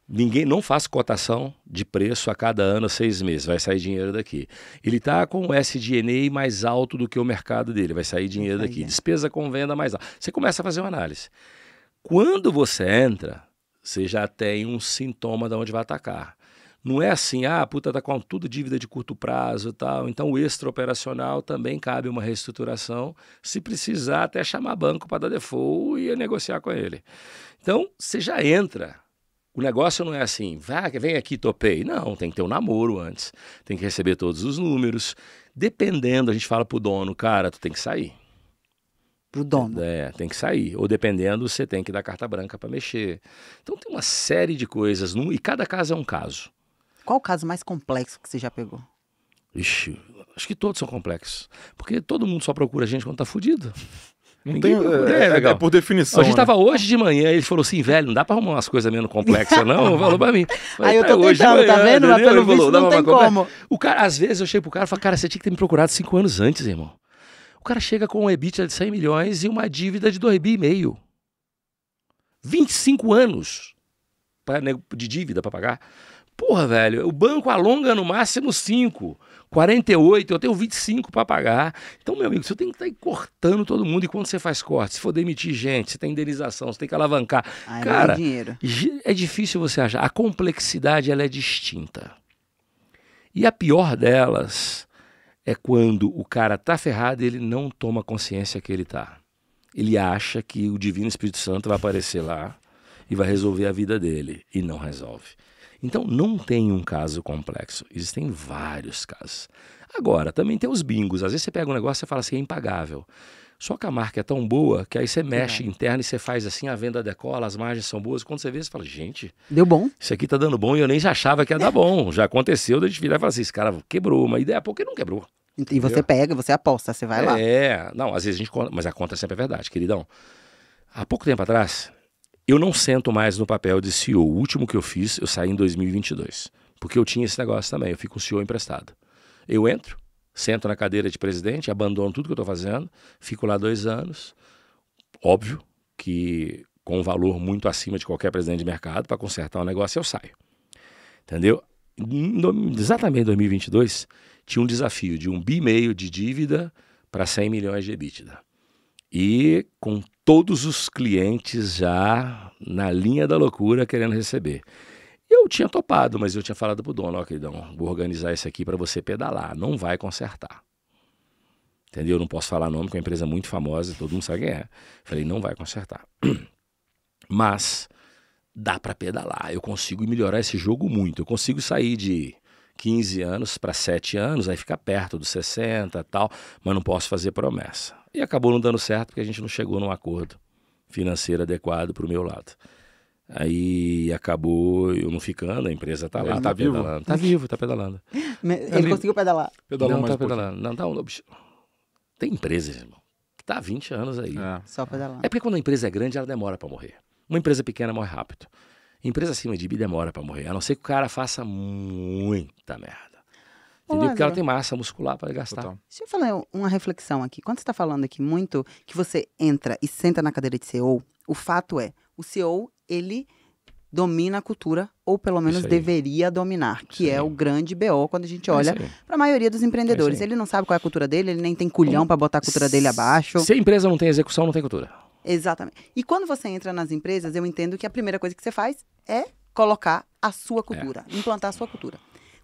Ninguém não faz cotação de preço a cada ano, 6 meses, vai sair dinheiro daqui. Ele está com o SG&A mais alto do que o mercado dele, vai sair dinheiro daqui. Despesa com venda mais alta. Você começa a fazer uma análise. Quando você entra, você já tem um sintoma de onde vai atacar. Não é assim, puta, tá com tudo dívida de curto prazo e tal. Então o extra-operacional também cabe uma reestruturação, se precisar até chamar banco para dar default e negociar com ele. Então você já entra. O negócio não é assim, vem aqui, topei. Não, tem que ter um namoro antes. Tem que receber todos os números. Dependendo, a gente fala pro dono, cara, tu tem que sair. Pro dono. Tem que sair. Ou dependendo, você tem que dar carta branca para mexer. Então tem uma série de coisas, e cada caso é um caso. Qual o caso mais complexo que você já pegou? Ixi, acho que todos são complexos. Porque todo mundo só procura a gente quando tá fudido. É por definição. A gente tava hoje de manhã, ele falou assim, velho, não dá pra arrumar umas coisas menos complexas, não? Falou pra mim. Aí eu tô tentando, tá vendo? Mas pelo visto não tem como. O cara, às vezes eu chego pro cara e falo, cara, você tinha que ter me procurado 5 anos antes, irmão. O cara chega com um EBITDA de 100 milhões e uma dívida de 2,5 bi. 25 anos de dívida pra pagar. Porra, velho, o banco alonga no máximo 5, 48, eu tenho 25 para pagar. Então, meu amigo, você tem que estar cortando todo mundo. E quando você faz corte, se for demitir gente, você tem indenização, você tem que alavancar. Cara, dinheiro. É difícil você achar. A complexidade, ela é distinta. E a pior delas é quando o cara tá ferrado e ele não toma consciência que ele tá. Ele acha que o Divino Espírito Santo vai aparecer lá e vai resolver a vida dele. E não resolve. Então, não tem um caso complexo. Existem vários casos. Agora, também tem os bingos. Às vezes você pega um negócio e fala assim, é impagável. Só que a marca é tão boa que aí você mexe interno e você faz assim, a venda decola, as margens são boas. Quando você vê, você fala, gente... Deu bom. Isso aqui tá dando bom e eu nem já achava que ia dar bom. Já aconteceu, da gente virar e falar assim, esse cara quebrou. Mas ideia é porque não quebrou. E você pega, você aposta, você vai lá. Não, às vezes a gente conta, mas a conta sempre é verdade, queridão. Há pouco tempo atrás... Eu não sento mais no papel de CEO. O último que eu fiz, eu saí em 2022. Porque eu tinha esse negócio também. Eu fico com o CEO emprestado. Eu entro, sento na cadeira de presidente, abandono tudo que eu estou fazendo, fico lá 2 anos. Óbvio que com um valor muito acima de qualquer presidente de mercado, para consertar o negócio, eu saio. Entendeu? Exatamente em 2022, tinha um desafio de 1,5 bi de dívida para 100 milhões de EBITDA. E com todos os clientes já na linha da loucura querendo receber. Eu tinha topado, mas eu tinha falado pro dono, queridão, vou organizar isso aqui para você pedalar, não vai consertar. Entendeu? Eu não posso falar nome, porque é uma empresa muito famosa, todo mundo sabe quem é. Falei, não vai consertar. Mas dá para pedalar, eu consigo melhorar esse jogo muito, eu consigo sair de 15 anos para 7 anos, aí ficar perto dos 60 e tal, mas não posso fazer promessa. E acabou não dando certo porque a gente não chegou num acordo financeiro adequado para o meu lado. Aí acabou eu não ficando, a empresa tá lá, Ele tá vivo? pedalando. Tá vivo, tá pedalando. Ele conseguiu pedalar. Pedalou Não mais tá um pouquinho. pedalando. Não, tá, tem empresas, irmão, que tá há 20 anos aí. Só pedalar. É porque quando a empresa é grande, ela demora para morrer. Uma empresa pequena morre rápido. Empresa acima de bi demora para morrer, a não ser que o cara faça muita merda. Entendeu? Porque ela tem massa muscular para gastar. Total. Deixa eu falar uma reflexão aqui. Quando você está falando aqui muito que você entra e senta na cadeira de CEO, o fato é, o CEO, ele domina a cultura, ou pelo menos Isso aí. deveria dominar, que Isso é aí. o grande BO quando a gente É olha isso aí. para a maioria dos empreendedores. É isso aí. Ele não sabe qual é a cultura dele, ele nem tem culhão para botar a cultura dele abaixo. Se a empresa não tem execução, não tem cultura. Exatamente. E quando você entra nas empresas, eu entendo que a primeira coisa que você faz é colocar a sua cultura, implantar a sua cultura.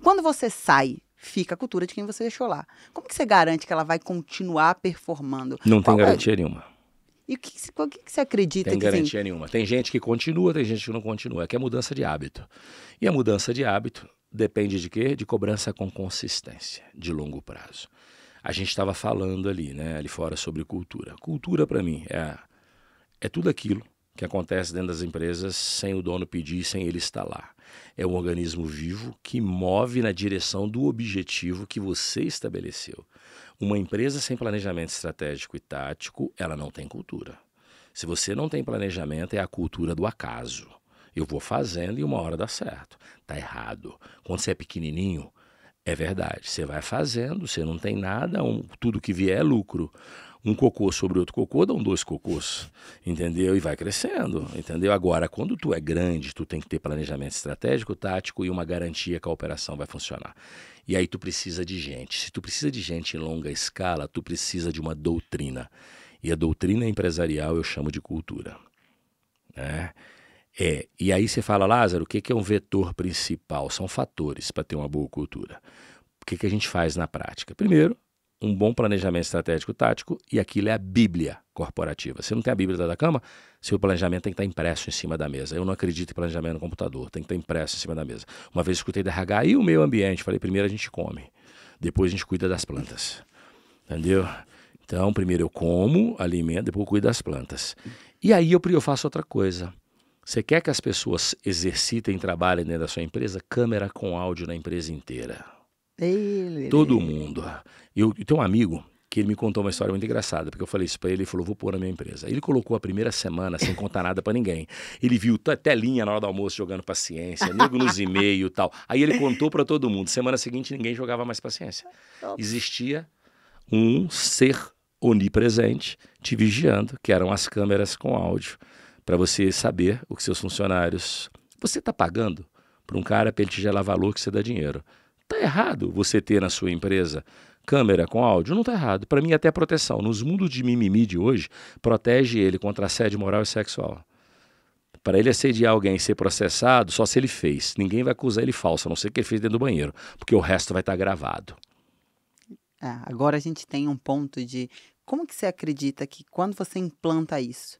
Quando você sai, fica a cultura de quem você deixou lá. Como que você garante que ela vai continuar performando? Não tem Qual é? garantia nenhuma. E o que você acredita Tem que assim, garantia nenhuma. Tem gente que continua, tem gente que não continua. É que é mudança de hábito. E a mudança de hábito depende de quê? De cobrança com consistência, de longo prazo. A gente estava falando ali, né, ali fora sobre cultura. Cultura, para mim, é tudo aquilo que acontece dentro das empresas sem o dono pedir, sem ele estar lá. É um organismo vivo que move na direção do objetivo que você estabeleceu. Uma empresa sem planejamento estratégico e tático, ela não tem cultura. Se você não tem planejamento, é a cultura do acaso. Eu vou fazendo e uma hora dá certo. Tá errado. Quando você é pequenininho, é verdade. Você vai fazendo, você não tem nada, tudo que vier é lucro. Um cocô sobre outro cocô dão 2 cocôs, entendeu? E vai crescendo, entendeu? Agora, quando tu é grande, tu tem que ter planejamento estratégico, tático e uma garantia que a operação vai funcionar. E aí tu precisa de gente. Se tu precisa de gente em longa escala, tu precisa de uma doutrina. E a doutrina empresarial eu chamo de cultura, né? E aí você fala, Lázaro, o que é um vetor principal? São fatores para ter uma boa cultura. O que a gente faz na prática? Primeiro, um bom planejamento estratégico tático, e aquilo é a Bíblia corporativa. Você não tem a Bíblia da cama, seu planejamento tem que estar impresso em cima da mesa. Eu não acredito em planejamento no computador, tem que estar impresso em cima da mesa. Uma vez escutei da RH, e o meio ambiente? Falei, primeiro a gente come, depois a gente cuida das plantas, entendeu? Então, primeiro eu como, alimento, depois eu cuido das plantas. E aí eu faço outra coisa. Você quer que as pessoas exercitem e trabalhem dentro da sua empresa? Câmera com áudio na empresa inteira. Todo mundo. Eu tenho um amigo que ele me contou uma história muito engraçada, porque eu falei isso pra ele, ele falou, vou pôr na minha empresa. Ele colocou a primeira semana sem contar nada pra ninguém. Ele viu telinha na hora do almoço jogando paciência, nego nos e-mails e tal. Aí ele contou pra todo mundo. Semana seguinte ninguém jogava mais paciência. Existia um ser onipresente te vigiando, que eram as câmeras com áudio, para você saber o que seus funcionários... Você está pagando para um cara para ele te gerar valor que você dá dinheiro. Está errado você ter na sua empresa câmera com áudio? Não está errado. Para mim, até proteção. Nos mundos de mimimi de hoje, protege ele contra assédio moral e sexual. Para ele assediar alguém e ser processado, só se ele fez. Ninguém vai acusar ele falso, a não ser que ele fez dentro do banheiro, porque o resto vai estar gravado. Agora a gente tem um ponto de... Como que você acredita que quando você implanta isso?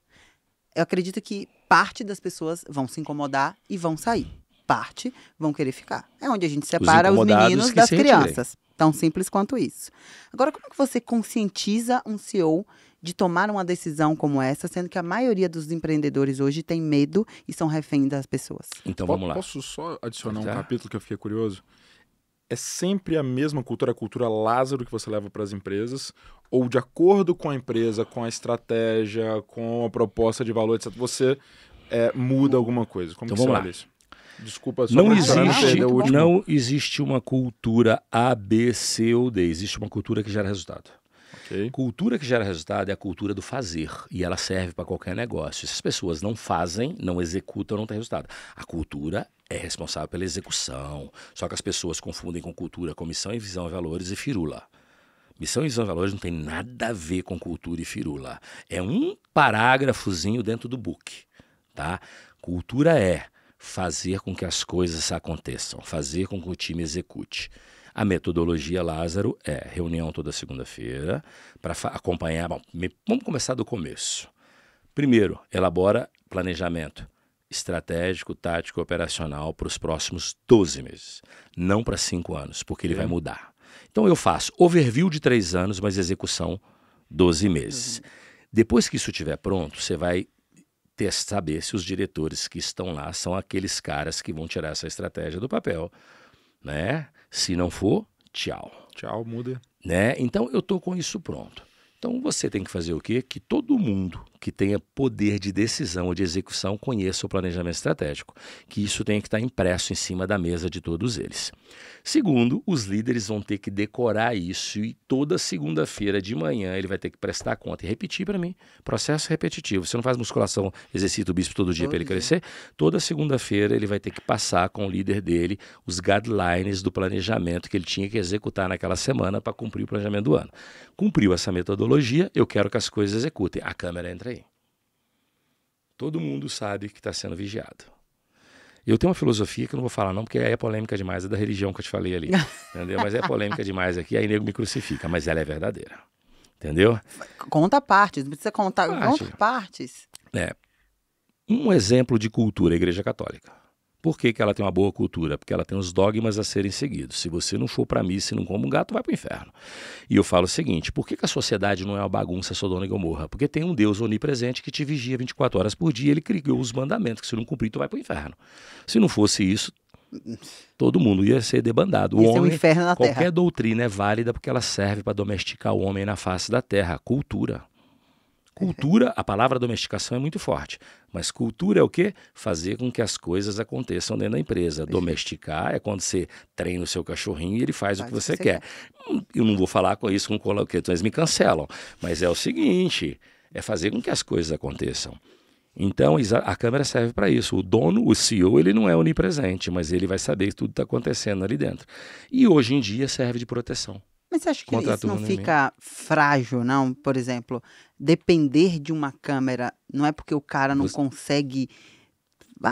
Eu acredito que parte das pessoas vão se incomodar e vão sair. Parte vão querer ficar. É onde a gente separa os meninos das crianças. Tão simples quanto isso. Agora, como que você conscientiza um CEO de tomar uma decisão como essa, sendo que a maioria dos empreendedores hoje tem medo e são refém das pessoas? Então vamos lá. Posso só adicionar um capítulo que eu fiquei curioso? É sempre a mesma cultura, a cultura Lázaro que você leva para as empresas, ou de acordo com a empresa, com a estratégia, com a proposta de valor, etc., você muda alguma coisa? Como então, que você olha isso? Desculpa, só não existe uma cultura A, B, C ou D. Existe uma cultura que gera resultado. Okay. Cultura que gera resultado é a cultura do fazer. E ela serve para qualquer negócio. Se as pessoas não fazem, não executam, não tem resultado. A cultura é responsável pela execução. Só que as pessoas confundem com cultura com missão e visão e valores e firula. Missão e visão e valores não tem nada a ver com cultura e firula. É um parágrafozinho dentro do book. Tá? Cultura é fazer com que as coisas aconteçam, fazer com que o time execute. A metodologia Lázaro é reunião toda segunda-feira para acompanhar. Bom, vamos começar do começo. Primeiro, elabora planejamento estratégico, tático e operacional para os próximos 12 meses. Não para 5 anos, porque ele vai mudar. Então eu faço overview de 3 anos, mas execução 12 meses. Depois que isso estiver pronto, você vai saber se os diretores que estão lá são aqueles caras que vão tirar essa estratégia do papel, né? Se não for, tchau. Tchau, muda. Né? Então, eu estou com isso pronto. Então, você tem que fazer o quê? Que todo mundo que tenha poder de decisão ou de execução conheça o planejamento estratégico. Que isso tenha que estar impresso em cima da mesa de todos eles. Segundo, os líderes vão ter que decorar isso e toda segunda-feira de manhã ele vai ter que prestar conta e repetir para mim. Processo repetitivo. Você não faz musculação, exercita o bíceps todo dia para ele crescer? Toda segunda-feira ele vai ter que passar com o líder dele os guidelines do planejamento que ele tinha que executar naquela semana para cumprir o planejamento do ano. Cumpriu essa metodologia, eu quero que as coisas executem. A câmera entra aí. Todo mundo sabe que está sendo vigiado. Eu tenho uma filosofia que eu não vou falar não, porque aí é polêmica demais, é da religião que eu te falei ali. Entendeu? Mas é polêmica demais aqui, aí nego me crucifica, mas ela é verdadeira. Entendeu? Conta partes, não precisa contar partes. Um exemplo de cultura, a Igreja Católica. Por que ela tem uma boa cultura? Porque ela tem os dogmas a serem seguidos. Se você não for para missa e não come um gato, vai para o inferno. E eu falo o seguinte, por que a sociedade não é uma bagunça Sodoma e Gomorra? Porque tem um Deus onipresente que te vigia 24 horas por dia, ele criou os mandamentos, que se não cumprir, tu vai para o inferno. Se não fosse isso, todo mundo ia ser debandado. Isso é um inferno na qualquer terra. Doutrina é válida porque ela serve para domesticar o homem na face da terra. Cultura. Cultura, a palavra domesticação é muito forte, mas cultura é o quê? Fazer com que as coisas aconteçam dentro da empresa. Domesticar é quando você treina o seu cachorrinho e ele faz o que você quer. Eu não vou falar com isso com coloquetos, eles me cancelam, mas é o seguinte, é fazer com que as coisas aconteçam. Então, a câmera serve para isso. O dono, o CEO, ele não é onipresente, mas ele vai saber que tudo está acontecendo ali dentro. E hoje em dia serve de proteção. Mas você acha que isso não fica frágil, não? Por exemplo, depender de uma câmera, não é porque o cara não consegue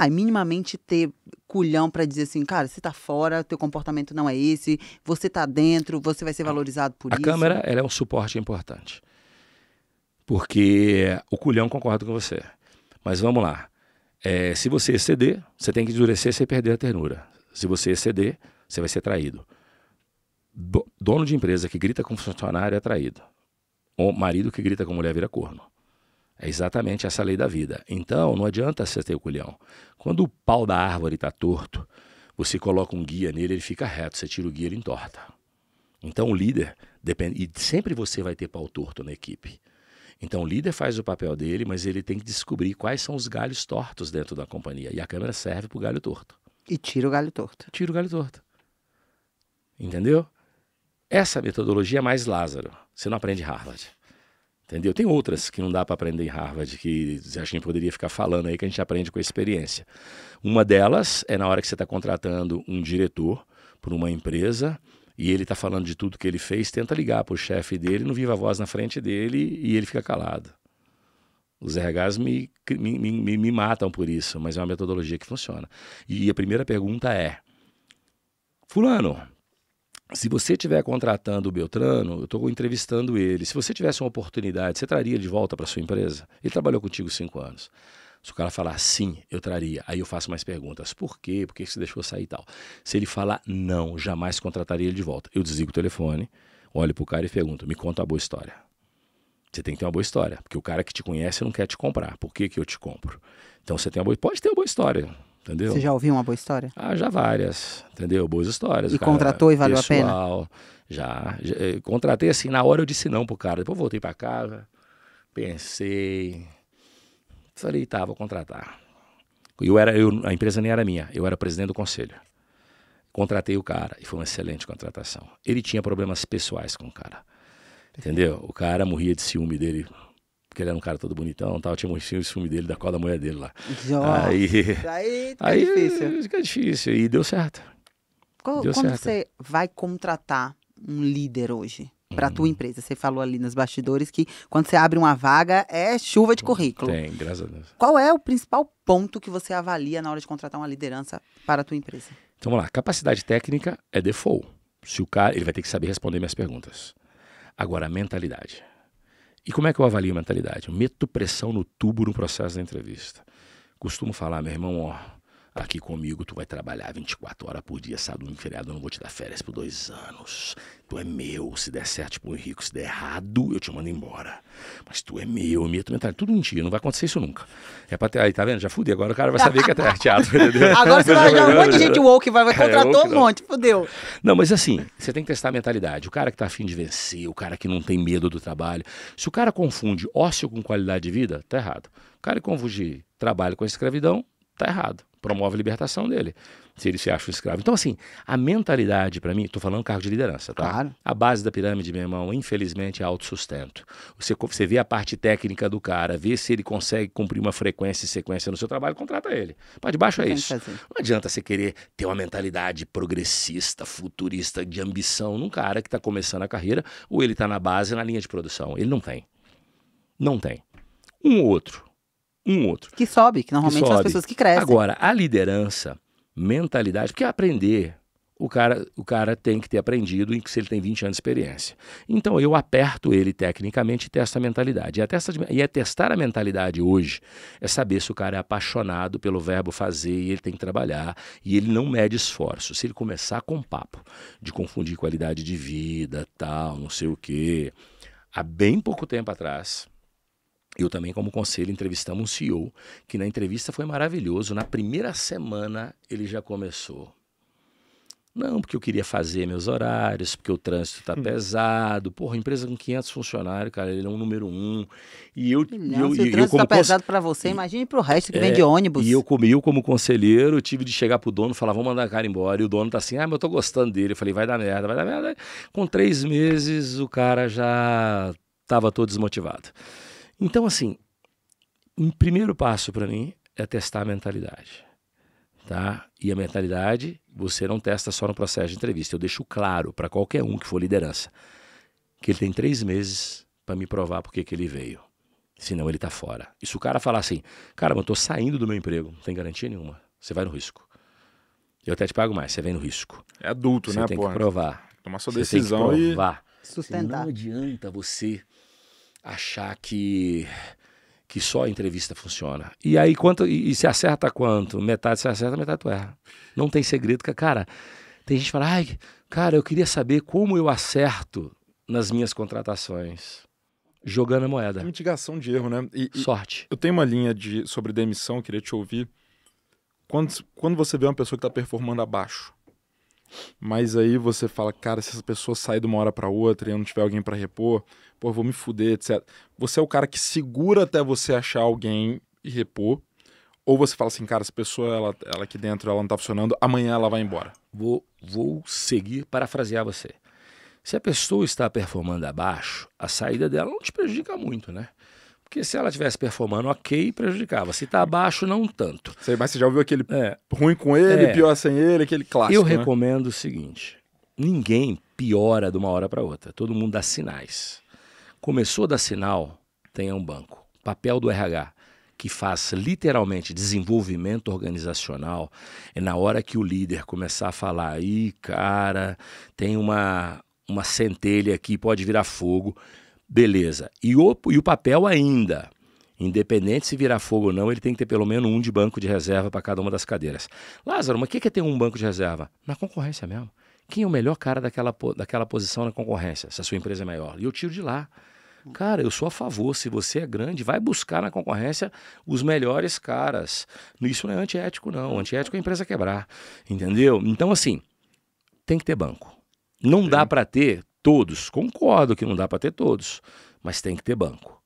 minimamente ter culhão para dizer assim, cara, você tá fora, teu comportamento não é esse, você tá dentro, você vai ser valorizado por isso. A câmera, ela é um suporte importante. Porque o culhão concorda com você. Mas vamos lá. Se você exceder, você tem que endurecer sem perder a ternura. Se você exceder, você vai ser traído. Dono de empresa que grita com funcionário é traído. O marido que grita com mulher vira corno. É exatamente essa lei da vida. Então, não adianta você ter o culhão. Quando o pau da árvore está torto, você coloca um guia nele, ele fica reto. Você tira o guia, ele entorta. Então, o líder depende... E sempre você vai ter pau torto na equipe. Então, o líder faz o papel dele, mas ele tem que descobrir quais são os galhos tortos dentro da companhia. E a câmera serve para o galho torto. E tira o galho torto. Tira o galho torto. Entendeu? Essa metodologia é mais Lázaro. Você não aprende em Harvard. Entendeu? Tem outras que não dá para aprender em Harvard, que a gente poderia ficar falando aí, que a gente aprende com a experiência. Uma delas é na hora que você está contratando um diretor por uma empresa e ele está falando de tudo que ele fez, tenta ligar para o chefe dele, não viva a voz na frente dele e ele fica calado. Os RHs me matam por isso, mas é uma metodologia que funciona. E a primeira pergunta é, fulano, se você estiver contratando o Beltrano, eu estou entrevistando ele, se você tivesse uma oportunidade, você traria ele de volta para sua empresa? Ele trabalhou contigo 5 anos. Se o cara falar sim, eu traria. Aí eu faço mais perguntas. Por quê? Por que você deixou sair e tal? Se ele falar não, jamais contrataria ele de volta. Eu desligo o telefone, olho pro cara e pergunto, me conta uma boa história. Você tem que ter uma boa história, porque o cara que te conhece não quer te comprar. Por que eu te compro? Então você tem uma boa... Pode ter uma boa história, entendeu? Você já ouviu uma boa história? Já várias, entendeu? Boas histórias. E contratou e valeu pessoal, a pena? Já. Contratei assim, na hora eu disse não pro cara. Depois voltei pra casa, pensei... Falei, tá, vou contratar. A empresa nem era minha, eu era presidente do conselho. Contratei o cara e foi uma excelente contratação. Ele tinha problemas pessoais com o cara, entendeu? O cara morria de ciúme dele, porque ele era um cara todo bonitão, tal, tinha morrido de ciúme dele da qual da mulher dele lá. Aí fica difícil e deu certo. Quando você vai contratar um líder hoje? Para a tua empresa. Você falou ali nos bastidores que quando você abre uma vaga é chuva de currículo. Tem, graças a Deus. Qual é o principal ponto que você avalia na hora de contratar uma liderança para a tua empresa? Então vamos lá, capacidade técnica é default. Se o cara, ele vai ter que saber responder minhas perguntas. Agora, a mentalidade. E como é que eu avalio a mentalidade? Eu meto pressão no tubo no processo da entrevista. Costumo falar, meu irmão, ó, aqui comigo tu vai trabalhar 24 horas por dia, sábado e feriado, eu não vou te dar férias por 2 anos. Tu é meu, se der certo, tipo, Henrique, se der errado, eu te mando embora. Mas tu é meu, minha mentalidade, tudo mentira, não vai acontecer isso nunca. É pra ter, aí, tá vendo? Já fudei, agora o cara vai saber que é teatro, entendeu? Agora você vai arranjar um monte de gente woke, vai contratar um monte, fudeu. Não, mas assim, você tem que testar a mentalidade. O cara que tá afim de vencer, o cara que não tem medo do trabalho. Se o cara confunde ócio com qualidade de vida, tá errado. O cara que confunde trabalho com escravidão, tá errado. Promove a libertação dele, se ele se acha um escravo. Então, assim, a mentalidade, para mim, tô falando cargo de liderança, tá? Claro. A base da pirâmide, meu irmão, infelizmente, é autossustento. Você vê a parte técnica do cara, vê se ele consegue cumprir uma frequência e sequência no seu trabalho, contrata ele. Para de baixo é isso. Não adianta você querer ter uma mentalidade progressista, futurista, de ambição num cara que está começando a carreira, ou ele está na base, na linha de produção. Ele não tem. Não tem. Um outro. Que sobe, que normalmente são as pessoas que crescem. Agora, a liderança, mentalidade, porque aprender, o cara tem que ter aprendido se ele tem 20 anos de experiência. Então, eu aperto ele tecnicamente e testo a mentalidade. E testar a mentalidade hoje é saber se o cara é apaixonado pelo verbo fazer e ele tem que trabalhar e ele não mede esforço. Se ele começar com papo de confundir qualidade de vida, tal, não sei o quê. Há bem pouco tempo atrás... Eu também, como conselho, entrevistamos um CEO, que na entrevista foi maravilhoso. Na primeira semana, ele já começou. Não, porque eu queria fazer meus horários, porque o trânsito tá pesado. Porra, empresa com 500 funcionários, cara, ele é um número 1. Se o trânsito tá pesado para você, imagine para o resto que vem de ônibus. E eu, como conselheiro, tive de chegar pro dono e falar, vamos mandar o cara embora. E o dono tá assim, mas eu tô gostando dele. Eu falei, vai dar merda, vai dar merda. Com 3 meses, o cara já tava todo desmotivado. Então, assim, o primeiro passo para mim é testar a mentalidade. Tá? E a mentalidade você não testa só no processo de entrevista. Eu deixo claro para qualquer um que for liderança que ele tem 3 meses para me provar por que ele veio. Senão ele tá fora. E se o cara falar assim, cara, eu tô saindo do meu emprego, não tem garantia nenhuma. Você vai no risco. Eu até te pago mais, você vem no risco. É adulto, você né, tem pô? que provar. Tomar sua você decisão tem que provar. Sustentar. Não adianta você achar que só a entrevista funciona. E aí, e se acerta quanto? Metade você acerta, metade tu erra. Não tem segredo, cara. Tem gente que fala, ai, cara, eu queria saber como eu acerto nas minhas contratações. Jogando a moeda. Mitigação de erro, né? Sorte. Eu tenho uma linha sobre demissão, queria te ouvir. Quando você vê uma pessoa que está performando abaixo, mas aí você fala, cara, se essa pessoa sair de uma hora para outra e eu não tiver alguém para repor, pô, eu vou me fuder, etc. Você é o cara que segura até você achar alguém e repor? Ou você fala assim, cara, essa pessoa, ela aqui dentro, ela não tá funcionando, amanhã ela vai embora? Vou seguir, parafrasear você. Se a pessoa está performando abaixo, a saída dela não te prejudica muito, né? Porque se ela estivesse performando ok, prejudicava. Se está abaixo, não tanto. Mas você já ouviu aquele ruim com ele, pior sem ele, aquele clássico, Eu recomendo o seguinte, ninguém piora de uma hora para outra, todo mundo dá sinais. Começou a dar sinal, tenha um banco. Papel do RH, que faz literalmente desenvolvimento organizacional, é na hora que o líder começar a falar, aí, cara, tem uma centelha aqui, pode virar fogo, beleza. E o papel ainda, independente se virar fogo ou não, ele tem que ter pelo menos um de banco de reserva para cada uma das cadeiras. Lázaro, mas o que é ter um banco de reserva? Na concorrência mesmo. Quem é o melhor cara daquela posição na concorrência, se a sua empresa é maior? E eu tiro de lá. Cara, eu sou a favor, se você é grande, vai buscar na concorrência os melhores caras. Isso não é antiético, não. Antiético é a empresa quebrar, entendeu? Então, assim, tem que ter banco. Não dá para ter todos, concordo que não dá para ter todos, mas tem que ter banco.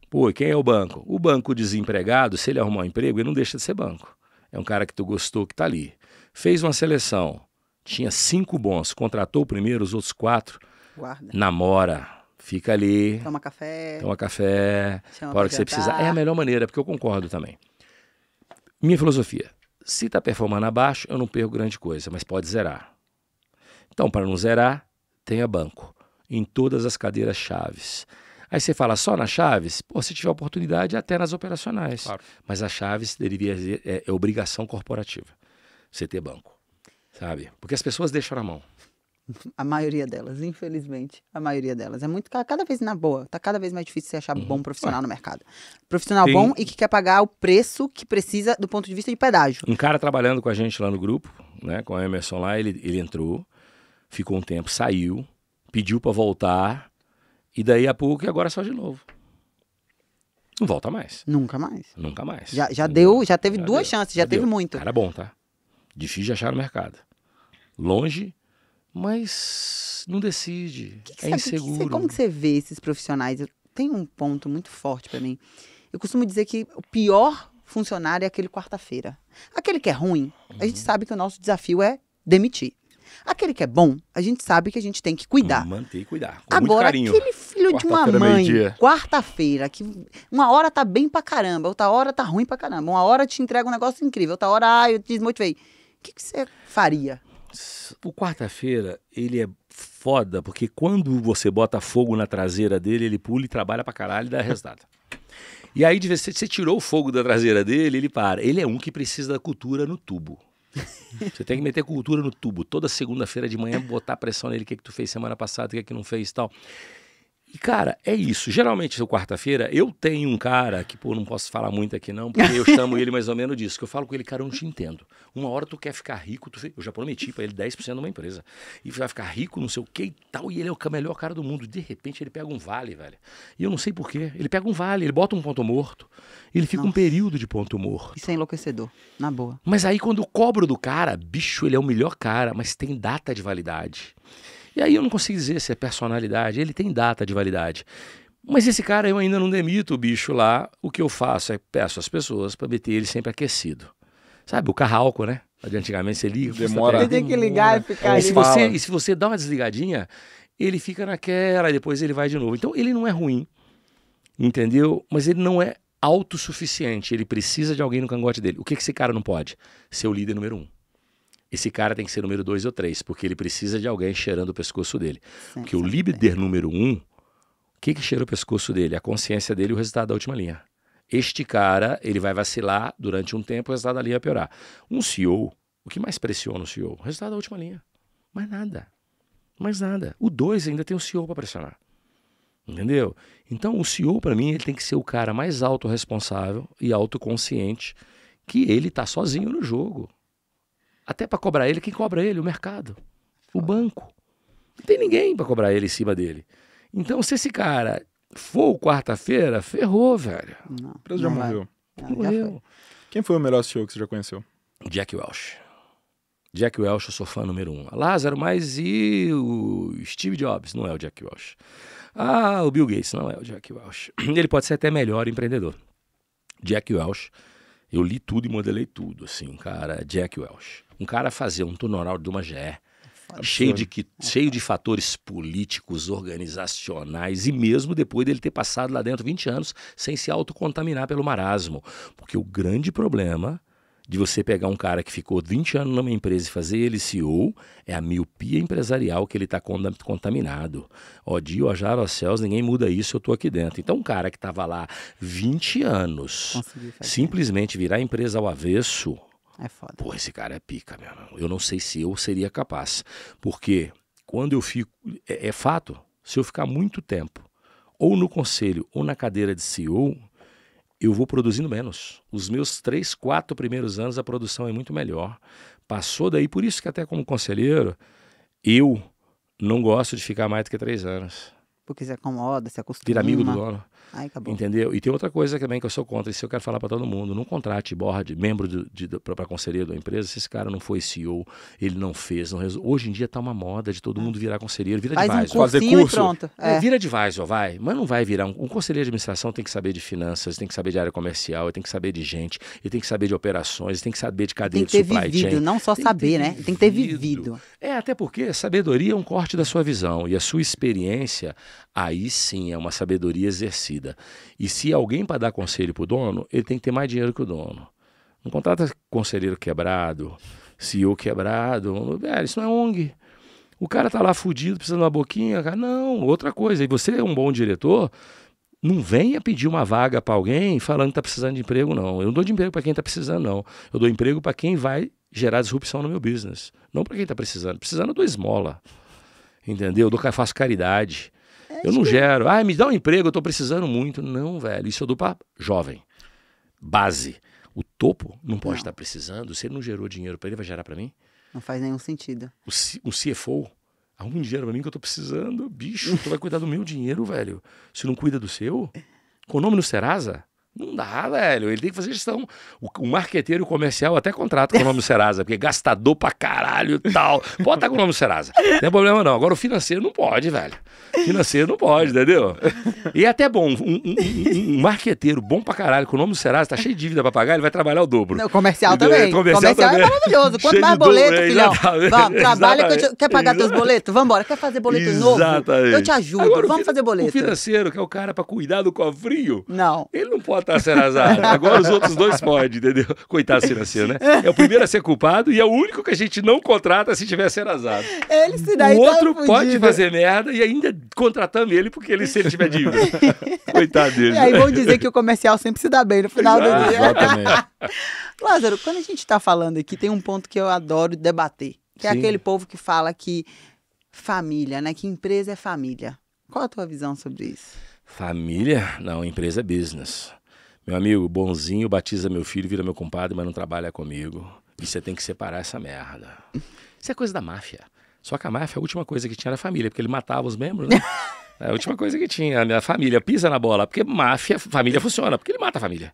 Pô, e quem é o banco? O banco desempregado, se ele arrumar um emprego, ele não deixa de ser banco. É um cara que tu gostou, que tá ali. Fez uma seleção, tinha 5 bons, contratou o primeiro, os outros 4, guarda. Namora. Fica ali. Toma café. Para hora que você precisar. É a melhor maneira, porque eu concordo também. Minha filosofia. Se está performando abaixo, eu não perco grande coisa, mas pode zerar. Então, para não zerar, tenha banco. Em todas as cadeiras chaves. Aí você fala só nas chaves? Pô, se tiver oportunidade, até nas operacionais. Claro. Mas as chaves é obrigação corporativa. Você ter banco. Sabe? Porque as pessoas deixam na mão. A maioria delas, infelizmente, a maioria delas. É muito, cada vez na boa, tá cada vez mais difícil você achar bom profissional no mercado. Profissional bom e que quer pagar o preço que precisa do ponto de vista de pedágio. Um cara trabalhando com a gente lá no grupo, né, com o Emerson lá, ele entrou, ficou um tempo, saiu, pediu para voltar, e daí a pouco e agora só de novo. Não volta mais. Nunca mais. Nunca mais. Já teve 2 chances, já teve muito. Cara bom, tá? Difícil de achar no mercado. Longe, mas não decide, é inseguro. Como que você vê esses profissionais? Tem um ponto muito forte para mim. Eu costumo dizer que o pior funcionário é aquele quarta-feira. Aquele que é ruim, a gente sabe que o nosso desafio é demitir. Aquele que é bom, a gente sabe que a gente tem que cuidar. Manter e cuidar, com agora, muito carinho. Aquele filho de uma mãe, quarta-feira, que uma hora tá bem pra caramba, outra hora tá ruim pra caramba, uma hora te entrega um negócio incrível, outra hora, eu te desmotivei. O que você faria? O quarta-feira, ele é foda, porque quando você bota fogo na traseira dele, ele pula e trabalha pra caralho e dá resultado. E aí, você tirou o fogo da traseira dele, ele para. Ele é um que precisa da cultura no tubo. Você tem que meter cultura no tubo. Toda segunda-feira de manhã, botar pressão nele, o que tu fez semana passada, o que não fez e tal. E, cara, é isso. Geralmente, quarta-feira, eu tenho um cara que, pô, não posso falar muito aqui não, porque eu chamo ele mais ou menos disso, que eu falo com ele, cara, eu não te entendo. Uma hora tu quer ficar rico, eu já prometi pra ele 10% de uma empresa. E vai ficar rico, não sei o que e tal, e ele é o melhor cara do mundo. De repente, ele pega um vale, velho. E eu não sei por quê. Ele pega um vale, ele bota um ponto morto, ele fica um período de ponto morto. Isso é enlouquecedor, na boa. Mas aí, quando eu cobro do cara, bicho, ele é o melhor cara, mas tem data de validade. E aí eu não consigo dizer se é personalidade, ele tem data de validade. Mas esse cara eu ainda não demito o bicho lá, o que eu faço é peço às pessoas para meter ele sempre aquecido. Sabe, o carro álcool, né? Antigamente você liga, demora. Você tem que ligar e ficar e se você dá uma desligadinha, ele fica naquela, e depois ele vai de novo. Então ele não é ruim, entendeu? Mas ele não é autossuficiente, ele precisa de alguém no cangote dele. O que esse cara não pode? Ser o líder número 1. Esse cara tem que ser número 2 ou 3, porque ele precisa de alguém cheirando o pescoço dele. Porque o líder número 1, o que cheira o pescoço dele? A consciência dele e o resultado da última linha. Este cara, ele vai vacilar durante um tempo, o resultado da linha vai piorar. Um CEO, o que mais pressiona o CEO? O resultado da última linha. Mais nada. Mais nada. O 2 ainda tem o CEO para pressionar. Entendeu? Então o CEO, para mim, ele tem que ser o cara mais autorresponsável e autoconsciente que ele está sozinho no jogo. Até para cobrar ele, quem cobra ele? O mercado, o banco. Não tem ninguém para cobrar ele em cima dele. Então, se esse cara for quarta-feira, ferrou, velho. A empresa já morreu. Morreu. Quem foi o melhor CEO que você já conheceu? Jack Welch. Jack Welch, eu sou fã número 1. Lázaro, mas e o Steve Jobs? Não é o Jack Welch. Ah, o Bill Gates, não é o Jack Welch. Ele pode ser até melhor empreendedor. Jack Welch, eu li tudo e modelei tudo, assim, cara. Jack Welch. Um cara fazer um turnaround de uma GE cheio de fatores políticos, organizacionais e mesmo depois dele ter passado lá dentro 20 anos sem se autocontaminar pelo marasmo. Porque o grande problema de você pegar um cara que ficou 20 anos numa empresa e fazer ele CEO é a miopia empresarial que ele está contaminado. Ó dia, ó jar, ó céus, ninguém muda isso, eu tô aqui dentro. Então um cara que estava lá 20 anos, simplesmente virar a empresa ao avesso, é foda. Pô, esse cara é pica, meu irmão. Eu não sei se eu seria capaz. Porque quando eu fico... É fato, se eu ficar muito tempo ou no conselho ou na cadeira de CEO, eu vou produzindo menos. Os meus 3, 4 primeiros anos a produção é muito melhor. Passou daí, por isso que até como conselheiro, eu não gosto de ficar mais do que 3 anos. Porque se acomoda, se acostuma. Vira amigo do dono. Aí acabou. Entendeu? E tem outra coisa também que eu sou contra, isso eu quero falar para todo mundo. Não contrate board, membro para conselheiro da empresa, se esse cara não foi CEO, ele não fez, não resolveu. Hoje em dia tá uma moda de todo mundo virar conselheiro, vira advisor. Fazer curso e pronto. Vira advisor, vai. Mas não vai virar. Um conselheiro de administração tem que saber de finanças, tem que saber de área comercial, ele tem que saber de gente, ele tem que saber de operações, ele tem que saber de cadeia de supply chain. Tem que ter vivido, não só saber, né? Tem que ter vivido. Até porque sabedoria é um corte da sua visão e a sua experiência, aí sim é uma sabedoria exercida. E se alguém para dar conselho para o dono, ele tem que ter mais dinheiro que o dono. Não contrata conselheiro quebrado, CEO quebrado, velho, isso não é ONG. O cara tá lá fudido, precisando de uma boquinha, cara. Não, outra coisa. E você é um bom diretor, não venha pedir uma vaga para alguém falando que tá precisando de emprego, não. Eu não dou de emprego para quem tá precisando, não. Eu dou emprego para quem vai gerar disrupção no meu business. Não para quem tá precisando. Precisando eu dou esmola. Entendeu? Eu faço caridade. Eu não gero. Me dá um emprego, eu tô precisando muito. Não, velho. Isso eu dou para jovem. Base. O topo não pode estar precisando. Se ele não gerou dinheiro para ele, vai gerar para mim? Não faz nenhum sentido. O CFO, arruma um dinheiro para mim que eu tô precisando. Bicho, tu vai cuidar do meu dinheiro, velho. Se não cuida do seu, com o nome no Serasa, não dá, velho. Ele tem que fazer gestão. O marqueteiro e o comercial até contrata com o nome do Serasa, porque é gastador pra caralho e tal. Pode estar com o nome do Serasa. Não tem problema não. Agora o financeiro não pode, velho. Financeiro não pode, entendeu? E é até bom. Um marqueteiro bom pra caralho com o nome do Serasa, tá cheio de dívida pra pagar, ele vai trabalhar o dobro. O comercial também. Comercial também. É maravilhoso. Quanto mais boleto, filhão. Vamos, trabalha que quer pagar teus boletos? Vambora. Quer fazer boleto novo? Eu te ajudo. Agora, vamos fazer boleto. O financeiro, que é o cara pra cuidar do cofrinho, não. Ele não pode estar Serasado. Agora os outros dois podem, entendeu? Coitado do financeiro, né? É o primeiro a ser culpado e é o único que a gente não contrata se tiver Serasado. Ele se daí o outro pode fazer merda e ainda contratamos ele porque se ele tiver dívida. Coitado dele. E aí vão dizer que o comercial sempre se dá bem no final do dia. Exatamente. Lázaro, quando a gente está falando aqui, tem um ponto que eu adoro debater. Que é aquele povo que fala que família, né? Que empresa é família. Qual a tua visão sobre isso? Família? Não, empresa é business. Meu amigo, bonzinho, batiza meu filho, vira meu compadre, mas não trabalha comigo. E você tem que separar essa merda. Isso é coisa da máfia. Só que a máfia, a última coisa que tinha era a família, porque ele matava os membros, né? É a última coisa que tinha. A minha família pisa na bola, porque máfia, família funciona, porque ele mata a família.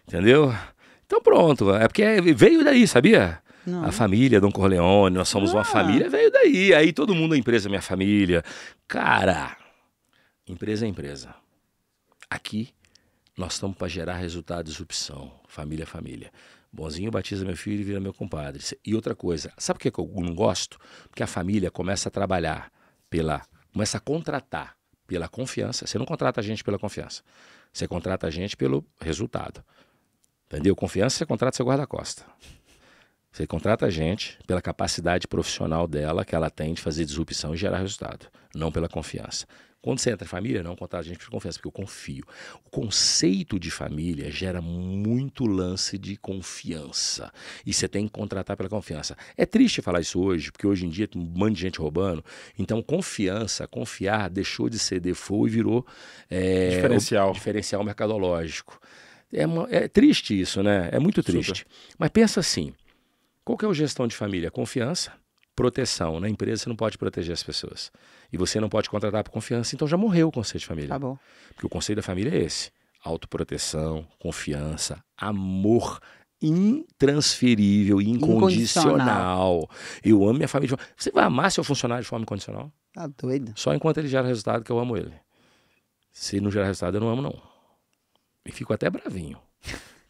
Entendeu? Então pronto, é porque veio daí, sabia? Não. A família Dom Corleone, nós somos uma família, veio daí. Aí todo mundo, a empresa é minha família. Cara, empresa é empresa. Aqui, nós estamos para gerar resultado de disrupção. Família é família. Bonzinho batiza meu filho e vira meu compadre. E outra coisa, sabe por que eu não gosto? Porque a família começa a trabalhar começa a contratar pela confiança. Você não contrata a gente pela confiança. Você contrata a gente pelo resultado. Entendeu? Confiança, você contrata seu guarda-costa. Você contrata a gente pela capacidade profissional dela, que ela tem de fazer disrupção e gerar resultado, não pela confiança. Quando você entra em família, não contrata a gente por confiança, porque eu confio. O conceito de família gera muito lance de confiança. E você tem que contratar pela confiança. É triste falar isso hoje, porque hoje em dia tem um monte de gente roubando. Então, confiar, deixou de ser default e virou diferencial mercadológico. É triste isso, né? É muito triste. Super. Mas pensa assim, qual que é a gestão de família? Confiança, proteção. Na empresa você não pode proteger as pessoas. E você não pode contratar por confiança. Então já morreu o conceito de família. Tá bom. Porque o conceito da família é esse. Autoproteção, confiança, amor intransferível, incondicional. Eu amo minha família. Você vai amar seu funcionário de forma incondicional? Tá doido. Só enquanto ele gera resultado que eu amo ele. Se não gerar resultado, eu não amo, não. E fico até bravinho.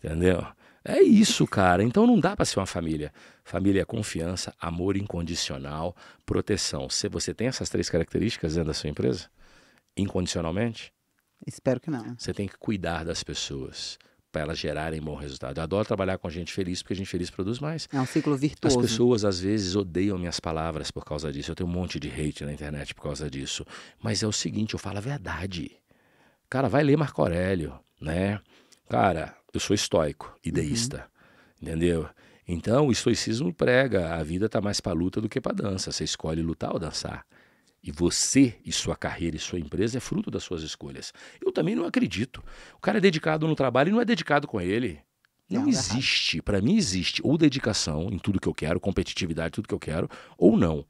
Entendeu? É isso, cara. Então não dá para ser uma família. Família é confiança, amor incondicional, proteção. Se você tem essas 3 características dentro da sua empresa, incondicionalmente, espero que não. Você tem que cuidar das pessoas para elas gerarem bom resultado. Eu adoro trabalhar com gente feliz, porque a gente feliz produz mais. É um ciclo virtuoso. As pessoas, às vezes, odeiam minhas palavras por causa disso. Eu tenho um monte de hate na internet por causa disso. Mas é o seguinte, eu falo a verdade. Cara, vai ler Marco Aurélio, né? Cara, eu sou estoico, ideísta, entendeu? Então, o estoicismo prega, a vida tá mais para luta do que para dança. Você escolhe lutar ou dançar. E você, e sua carreira, e sua empresa é fruto das suas escolhas. Eu também não acredito. O cara é dedicado no trabalho e não é dedicado com ele. Não existe. Para mim existe ou dedicação em tudo que eu quero, competitividade em tudo que eu quero, ou não.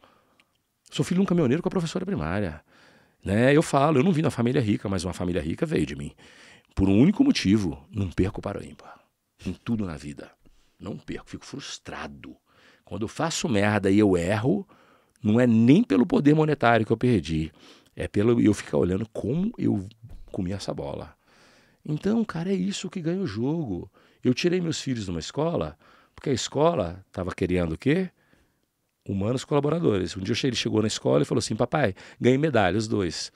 Sou filho de um caminhoneiro com a professora primária. Né? Eu falo, eu não vim na família rica, mas uma família rica veio de mim. Por um único motivo, não perco para o ímpar. Em tudo na vida. Não perco, fico frustrado. Quando eu faço merda e eu erro, não é nem pelo poder monetário que eu perdi. É pelo eu ficar olhando como eu comi essa bola. Então, cara, é isso que ganha o jogo. Eu tirei meus filhos de uma escola, porque a escola estava querendo o quê? Humanos colaboradores. Um dia ele chegou na escola e falou assim, papai, ganhei medalha, os 2.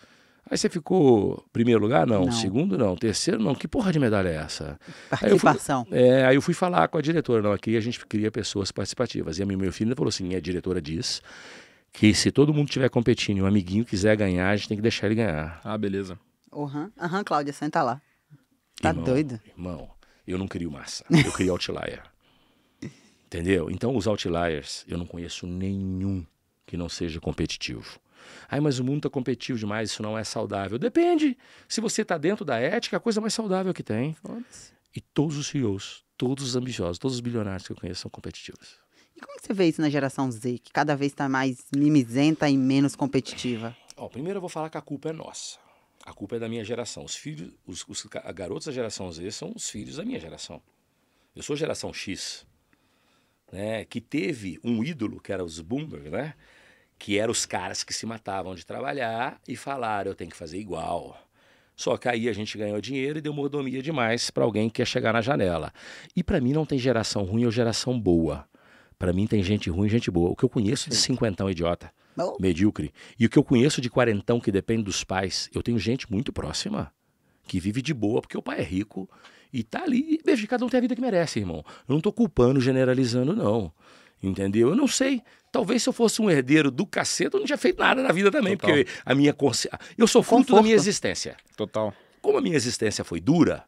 Aí você ficou primeiro lugar? Não. Segundo? Não. Terceiro? Não. Que porra de medalha é essa? Participação. Aí eu fui falar com a diretora. Não, aqui a gente cria pessoas participativas. E a meu filho falou assim, a diretora diz que se todo mundo estiver competindo e um amiguinho quiser ganhar, a gente tem que deixar ele ganhar. Ah, beleza. Cláudia, senta lá. Tá doido? Irmão, eu não crio massa. Eu crio outlier. Entendeu? Então, os outliers, eu não conheço nenhum que não seja competitivo. Ai, mas o mundo está competitivo demais, isso não é saudável. Depende. Se você está dentro da ética, é a coisa mais saudável que tem. E todos os CEOs, todos os ambiciosos, todos os bilionários que eu conheço são competitivos. E como que você vê isso na geração Z, que cada vez está mais mimizenta e menos competitiva? Primeiro eu vou falar que a culpa é nossa. A culpa é da minha geração. Os garotos da geração Z são os filhos da minha geração. Eu sou geração X, né, que teve um ídolo, que era os boomers, né? Que eram os caras que se matavam de trabalhar e falaram, eu tenho que fazer igual. Só que aí a gente ganhou dinheiro e deu mordomia demais para alguém que quer chegar na janela. E para mim não tem geração ruim ou geração boa. Para mim tem gente ruim e gente boa. O que eu conheço de cinquentão idiota, medíocre, e o que eu conheço de quarentão que depende dos pais, eu tenho gente muito próxima que vive de boa porque o pai é rico e tá ali. E cada um tem a vida que merece, irmão. Eu não tô culpando, generalizando, não. Entendeu? Eu não sei. Talvez se eu fosse um herdeiro do cacete, eu não tinha feito nada na vida também. Total. Porque a minha consciência... Eu sou fruto da minha existência. Total. Como a minha existência foi dura,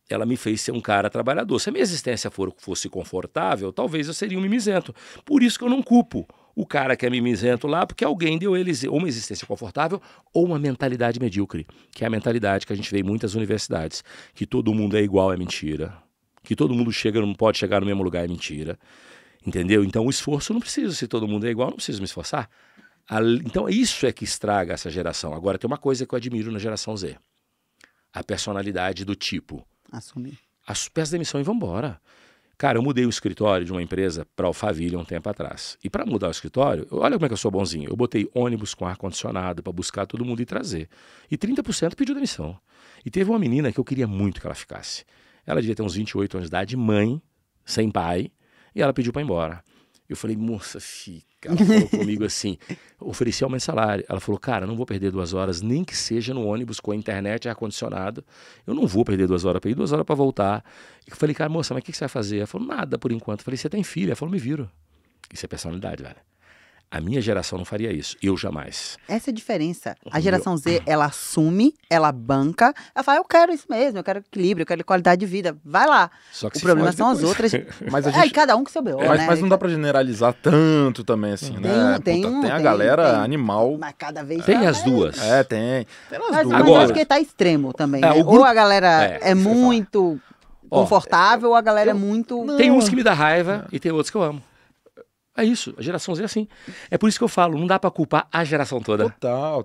ela me fez ser um cara trabalhador. Se a minha existência fosse confortável, talvez eu seria um mimizento. Por isso que eu não culpo O cara que é mimizento lá, porque alguém deu eles ou uma existência confortável ou uma mentalidade medíocre, que é a mentalidade que a gente vê em muitas universidades, que todo mundo é igual é mentira, que todo mundo não pode chegar no mesmo lugar é mentira, entendeu? Então o esforço não precisa, se todo mundo é igual, não preciso me esforçar. Então isso é que estraga essa geração. Agora tem uma coisa que eu admiro na geração Z, a personalidade do tipo. Assumir. Peça demissão e vambora. Cara, eu mudei o escritório de uma empresa para Alphaville um tempo atrás. E para mudar o escritório, olha como é que eu sou bonzinho. Eu botei ônibus com ar-condicionado para buscar todo mundo e trazer. E 30% pediu demissão. E teve uma menina que eu queria muito que ela ficasse. Ela devia ter uns 28 anos de idade, mãe, sem pai, e ela pediu para ir embora. Eu falei, moça, fica. Ela falou comigo assim, ofereci aumento de salário. Ela falou, cara, não vou perder 2 horas, nem que seja no ônibus com a internet e ar-condicionado. Eu não vou perder 2 horas para ir, 2 horas para voltar. Eu falei, cara, moça, mas o que você vai fazer? Ela falou, nada por enquanto. Eu falei, você tem filha? Ela falou, me viro. Isso é personalidade, velho. A minha geração não faria isso. Eu jamais. Essa é a diferença. A geração Z, ela assume, ela banca, ela fala, eu quero isso mesmo, eu quero equilíbrio, eu quero qualidade de vida. Vai lá. Só que o problema são as outras. Mas a gente... E cada um com seu B.O., né? Mas não dá pra generalizar tanto também, assim, né? Tem a galera animal. Mas cada vez tem as duas. Tem. Tem as mas, duas. Mas Agora, acho que tá extremo também, né? o grupo... Ou a galera é muito confortável, ou a galera é muito... Tem uns que me dá raiva e tem outros que eu amo. É isso, a geração Z é assim. É por isso que eu falo, não dá pra culpar a geração toda. Total.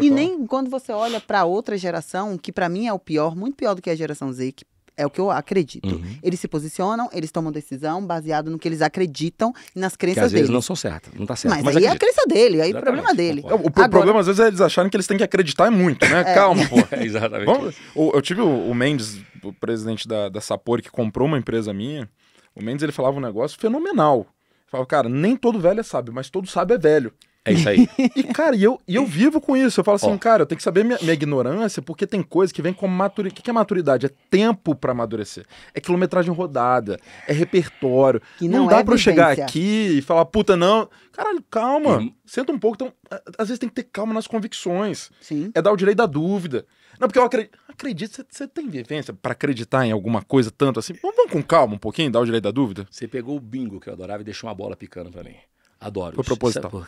E nem quando você olha pra outra geração, que pra mim é o pior, muito pior do que a geração Z, que é o que eu acredito. Uhum. Eles se posicionam, eles tomam decisão baseado no que eles acreditam e nas crenças que às vezes deles. não são certas, não tá certo. Mas aí é a crença dele, aí o problema dele. O problema às vezes é eles acharem que eles têm que acreditar muito, né? Calma, pô. Exatamente. Eu tive o Mendes, o presidente da Sapori, que comprou uma empresa minha. O Mendes, ele falava um negócio fenomenal. Falava, cara, nem todo velho é sábio, mas todo sábio é velho. É isso aí. E, cara, eu vivo com isso. Eu falo assim, cara, eu tenho que saber minha ignorância, porque tem coisa que vem como maturidade. O que é maturidade? É tempo pra amadurecer. É quilometragem rodada, é repertório. Que não é dá pra eu chegar vivência. aqui e falar, puta, não. Caralho, calma. Senta um pouco. Então, às vezes tem que ter calma nas convicções. Sim. É dar o direito da dúvida. Não, porque eu acredito, você tem vivência pra acreditar em alguma coisa tanto assim? Vamos com calma um pouquinho, dar o direito da dúvida? Você pegou o bingo que eu adorava e deixou uma bola picando pra mim. Adoro. Foi proposital.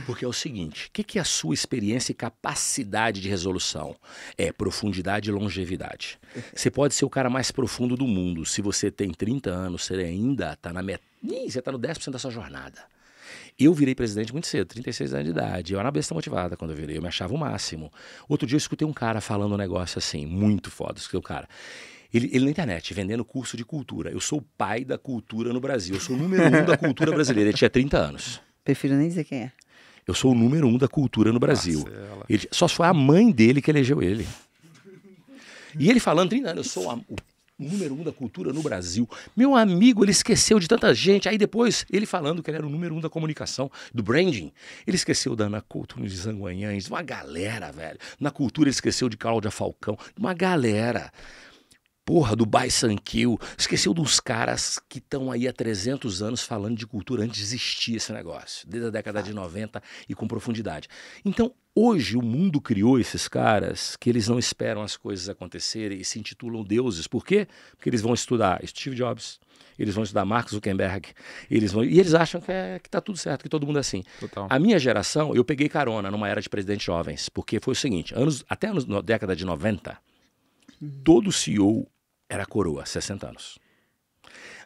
Porque é o seguinte, o que é a sua experiência e capacidade de resolução? É profundidade e longevidade. Você pode ser o cara mais profundo do mundo. Se você tem 30 anos, você ainda está na metade. Você está no 10% da sua jornada. Eu virei presidente muito cedo, 36 anos de idade. Eu era uma besta motivada quando eu virei, eu me achava o máximo. Outro dia eu escutei um cara falando um negócio assim, muito foda. Escutei o cara. Ele na internet, vendendo curso de cultura. Eu sou o pai da cultura no Brasil. Eu sou o número 1 da cultura brasileira. Ele tinha 30 anos. Prefiro nem dizer quem é. Eu sou o número 1 da cultura no Brasil. Só foi a mãe dele que elegeu ele. E ele falando 30 anos, eu sou o número 1 da cultura no Brasil. Meu amigo, ele esqueceu de tanta gente. Aí depois, ele falando que ele era o número 1 da comunicação, do branding. Ele esqueceu da Ana Couto de Zanguanhães, uma galera, velho. Na cultura ele esqueceu de Cláudia Falcão, uma galera. Porra, do Baisanquil, esqueceu dos caras que estão aí há 300 anos falando de cultura antes de existir esse negócio, desde a década de 90 e com profundidade. Então, hoje o mundo criou esses caras que eles não esperam as coisas acontecerem e se intitulam deuses. Por quê? Porque eles vão estudar Steve Jobs, eles vão estudar Mark Zuckerberg, e eles acham que tá tudo certo, que todo mundo é assim. Total. A minha geração, eu peguei carona numa era de presidentes jovens, porque foi o seguinte, até na década de 90, todo CEO era coroa, 60 anos.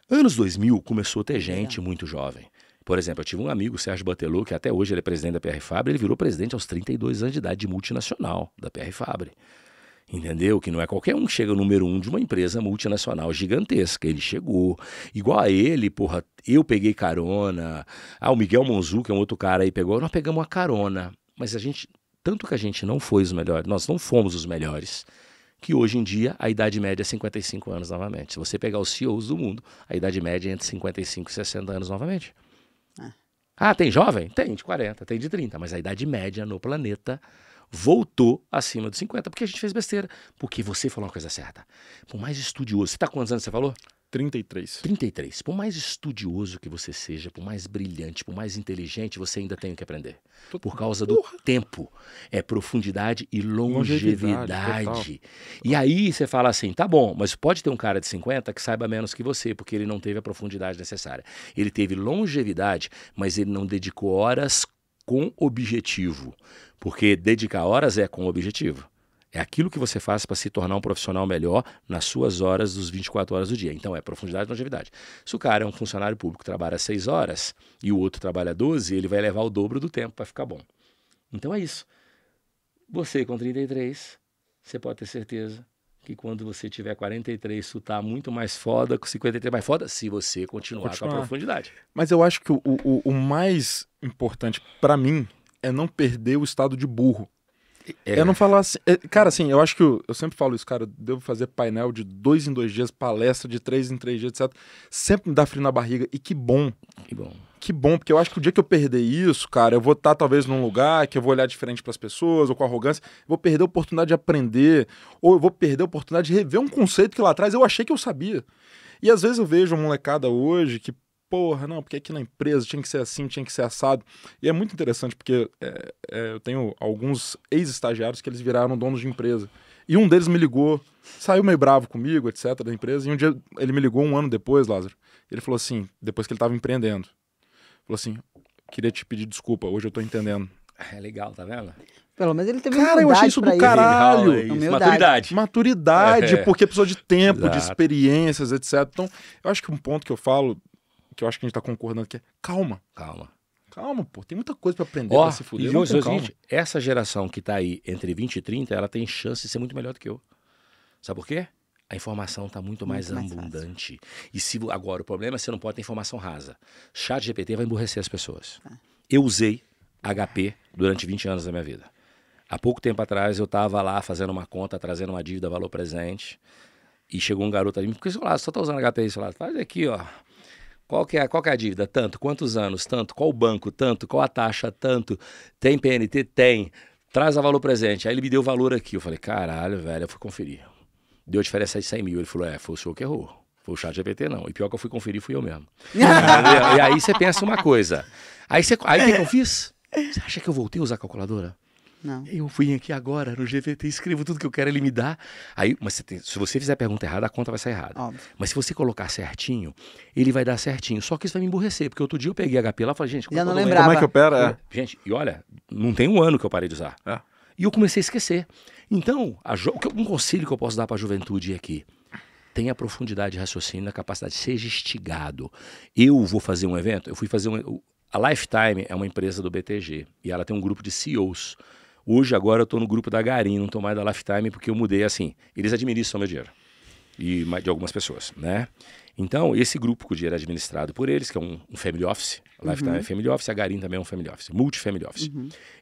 Anos 2000 começou a ter gente muito jovem. Por exemplo, eu tive um amigo, Sérgio Batelot, que até hoje ele é presidente da PR Fabre, ele virou presidente aos 32 anos de idade de multinacional da PR Fabre. Entendeu? Que não é qualquer um que chega número 1 de uma empresa multinacional gigantesca. Ele chegou. Igual a ele, porra, eu peguei carona. O Miguel Monzu, que é um outro cara aí, pegou. Nós pegamos uma carona. Mas tanto que a gente não foi os melhores, nós não fomos os melhores, que hoje em dia a idade média é 55 anos novamente. Se você pegar os CEOs do mundo, a idade média é entre 55 e 60 anos novamente. Tem jovem? Tem de 40, tem de 30, mas a idade média no planeta voltou acima de 50, porque a gente fez besteira. Porque você falou uma coisa certa. Por mais estudioso, você tá com quantos anos você falou? 33. 33. Por mais estudioso que você seja, por mais brilhante, por mais inteligente, você ainda tem o que aprender. Por causa do tempo. É profundidade e longevidade. E aí você fala assim, tá bom, mas pode ter um cara de 50 que saiba menos que você, porque ele não teve a profundidade necessária. Ele teve longevidade, mas ele não dedicou horas com objetivo. Porque dedicar horas é com objetivo. É aquilo que você faz para se tornar um profissional melhor nas suas horas dos 24 horas do dia. Então é profundidade e longevidade. Se o cara é um funcionário público que trabalha 6 horas e o outro trabalha 12, ele vai levar o dobro do tempo para ficar bom. Então é isso. Você com 33, você pode ter certeza que quando você tiver 43, isso tá muito mais foda, com 53 mais foda, se você continuar com a profundidade. Mas eu acho que o mais importante para mim é não perder o estado de burro. É não falar assim. Cara, assim, eu acho que eu sempre falo isso, cara. Eu devo fazer painel de 2 em 2 dias, palestra de 3 em 3 dias, etc. Sempre me dá frio na barriga. E que bom. Que bom. Que bom, porque eu acho que o dia que eu perder isso, cara, eu vou estar talvez num lugar que eu vou olhar diferente pras pessoas, ou com arrogância. Eu vou perder a oportunidade de aprender, ou eu vou perder a oportunidade de rever um conceito que lá atrás eu achei que eu sabia. E às vezes eu vejo uma molecada hoje que, porra, não, porque aqui na empresa tinha que ser assim, tinha que ser assado. E é muito interessante, porque eu tenho alguns ex-estagiários que eles viraram donos de empresa. E um deles me ligou, saiu meio bravo comigo, etc, da empresa, e um dia ele me ligou um ano depois, Lázaro. Ele falou assim, depois que ele estava empreendendo, falou assim, queria te pedir desculpa, hoje eu tô entendendo. É legal, tá vendo? Pelo menos ele teve Cara, eu achei isso do caralho. Maturidade, porque precisou de tempo, de experiências, etc. Então, eu acho que um ponto que eu falo, que eu acho que a gente tá concordando, que é calma. Calma, pô. Tem muita coisa pra aprender, pra se fuder. E hoje, essa geração que tá aí entre 20 e 30, ela tem chance de ser muito melhor do que eu. Sabe por quê? A informação está muito mais abundante. E agora, o problema é que você não pode ter informação rasa. ChatGPT vai emburrecer as pessoas. Eu usei HP durante 20 anos da minha vida. Há pouco tempo atrás, eu estava lá fazendo uma conta, trazendo uma dívida valor presente, e chegou um garoto ali, porque você só está usando HP aí, faz aqui, ó. Qual que é a dívida? Tanto. Quantos anos? Tanto. Qual o banco? Tanto. Qual a taxa? Tanto. Tem PNT? Tem. Traz a valor presente. Aí ele me deu o valor aqui. Eu falei, caralho, velho, eu fui conferir. Deu diferença de 100 mil. Ele falou, foi o senhor que errou. Foi o ChatGPT, não. E pior que eu fui conferir, fui eu mesmo. E aí você pensa uma coisa. Aí o que eu fiz? Você acha que eu voltei a usar a calculadora? Não. Eu fui aqui agora no GPT, escrevo tudo que eu quero, ele me dá. Aí, mas se você fizer a pergunta errada, a conta vai sair errada. Óbvio. Mas se você colocar certinho, ele vai dar certinho. Só que isso vai me emburrecer, porque outro dia eu peguei HP lá e falei, gente, já não lembrava. Como é que opera? Gente, e olha, não tem um ano que eu parei de usar. E eu comecei a esquecer. Então, um conselho que eu posso dar para a juventude é que tenha profundidade de raciocínio, a capacidade de seja instigado. Eu vou fazer um evento, eu fui fazer a Lifetime é uma empresa do BTG e ela tem um grupo de CEOs. Hoje, agora, eu estou no grupo da Garim, não estou mais da Lifetime, porque eu mudei assim. Eles administram meu dinheiro. E de algumas pessoas, né? Então, esse grupo que o dinheiro é administrado por eles, que é um family office, a Lifetime é family office, a Garim também é um family office, multi-family office.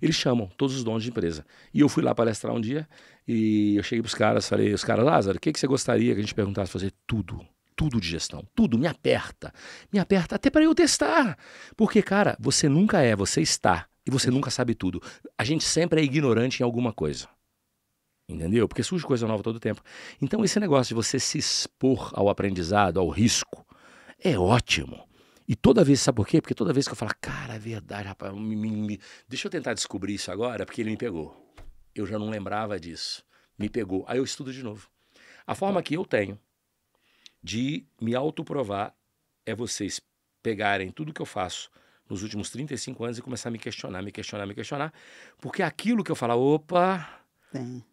Eles chamam todos os donos de empresa. E eu fui lá palestrar um dia, e eu cheguei para os caras, falei, Lázaro, o que você gostaria que a gente perguntasse fazer? Tudo de gestão, tudo, me aperta até para eu testar. Porque, cara, você nunca você está. E você nunca sabe tudo. A gente sempre é ignorante em alguma coisa. Entendeu? Porque surge coisa nova todo tempo. Então esse negócio de você se expor ao aprendizado, ao risco, é ótimo. E toda vez, sabe por quê? Porque toda vez que eu falo, cara, é verdade, rapaz, deixa eu tentar descobrir isso agora, porque ele me pegou. Eu já não lembrava disso. Me pegou. Aí eu estudo de novo. A forma que eu tenho de me autoprovar é vocês pegarem tudo que eu faço nos últimos 35 anos e começar a me questionar, porque aquilo que eu falo,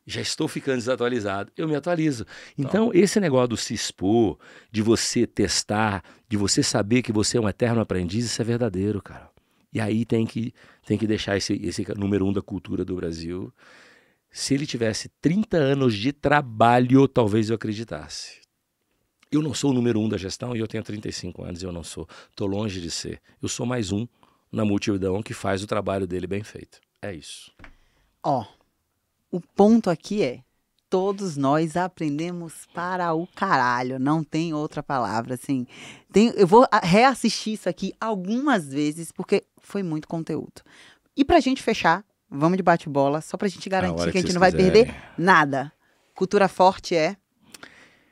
já estou ficando desatualizado, eu me atualizo. Então, esse negócio do se expor, de você testar, de você saber que você é um eterno aprendiz, isso é verdadeiro, cara. E aí tem que deixar esse número 1 da cultura do Brasil. Se ele tivesse 30 anos de trabalho, talvez eu acreditasse. Eu não sou o número 1 da gestão e eu tenho 35 anos e eu não sou. Estou longe de ser. Eu sou mais um na multidão que faz o trabalho dele bem feito. É isso. O ponto aqui é, todos nós aprendemos para o caralho. Não tem outra palavra, assim. Eu vou reassistir isso aqui algumas vezes, porque foi muito conteúdo. E pra gente fechar, vamos de bate-bola, só pra gente garantir que a gente não vai perder nada. Cultura forte é...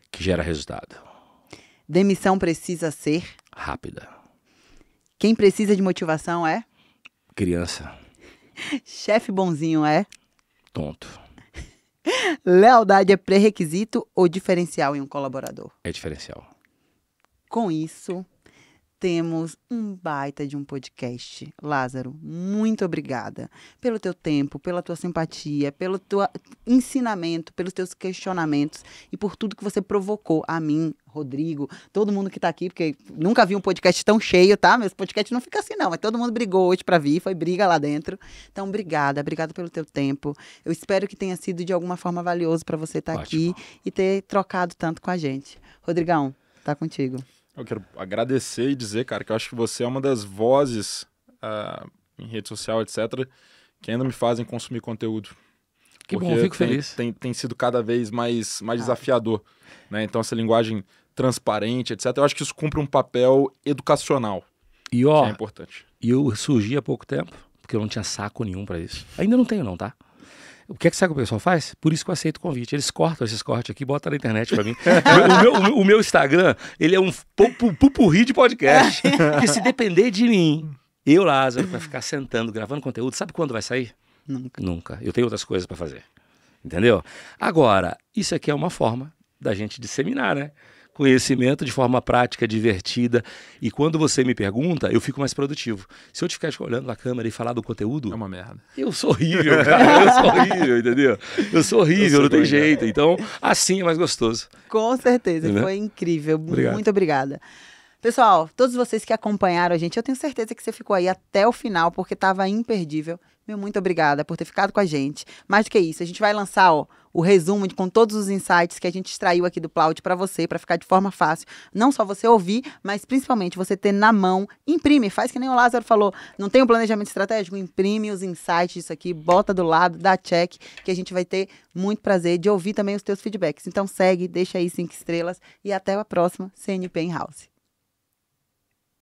que gera resultado. Demissão precisa ser? Rápida. Quem precisa de motivação é? Criança. Chefe bonzinho é? Tonto. Lealdade é pré-requisito ou diferencial em um colaborador? É diferencial. Com isso, temos um baita de um podcast. Lázaro, muito obrigada pelo teu tempo, pela tua simpatia, pelo teu ensinamento, pelos teus questionamentos e por tudo que você provocou a mim, Rodrigo, todo mundo que está aqui, porque nunca vi um podcast tão cheio, tá? Mas podcast não fica assim não, mas todo mundo brigou hoje para vir, foi briga lá dentro. Então, obrigada pelo teu tempo. Eu espero que tenha sido de alguma forma valioso para você estar aqui e ter trocado tanto com a gente. Rodrigão, tá contigo. Eu quero agradecer e dizer, cara, que eu acho que você é uma das vozes em rede social, etc., que ainda me fazem consumir conteúdo. Que bom, eu fico feliz. Tem sido cada vez mais desafiador, né? Então, essa linguagem transparente, etc., eu acho que isso cumpre um papel educacional, e, que é importante. E eu surgi há pouco tempo, porque eu não tinha saco nenhum pra isso. Ainda não tenho não, tá? O que é que sabe o pessoal faz? Por isso que eu aceito o convite. Eles cortam esses cortes aqui e botam na internet pra mim. o meu Instagram, ele é um pupurri de podcast. Porque se depender de mim, eu, Lázaro, vai ficar sentando, gravando conteúdo, sabe quando vai sair? Nunca. Eu tenho outras coisas pra fazer. Entendeu? Agora, isso aqui é uma forma da gente disseminar, né? Conhecimento de forma prática, divertida. E quando você me pergunta, eu fico mais produtivo. Se eu te ficar olhando na câmera e falar do conteúdo... É uma merda. Eu sou horrível, cara. Eu sou horrível, entendeu? Eu sou horrível, não tem jeito. Então, assim é mais gostoso. Com certeza, Entendeu? Foi incrível. Obrigado. Muito obrigada. Pessoal, todos vocês que acompanharam a gente, eu tenho certeza que você ficou aí até o final, porque estava imperdível. Meu muito obrigada por ter ficado com a gente. Mais do que isso, a gente vai lançar o resumo com todos os insights que a gente extraiu aqui do Plaud para você, para ficar de forma fácil. Não só você ouvir, mas principalmente você ter na mão. Imprime, faz que nem o Lázaro falou. Não tem um planejamento estratégico? Imprime os insights disso aqui, bota do lado, dá check, que a gente vai ter muito prazer de ouvir também os teus feedbacks. Então segue, deixa aí 5 estrelas e até a próxima CNP in House.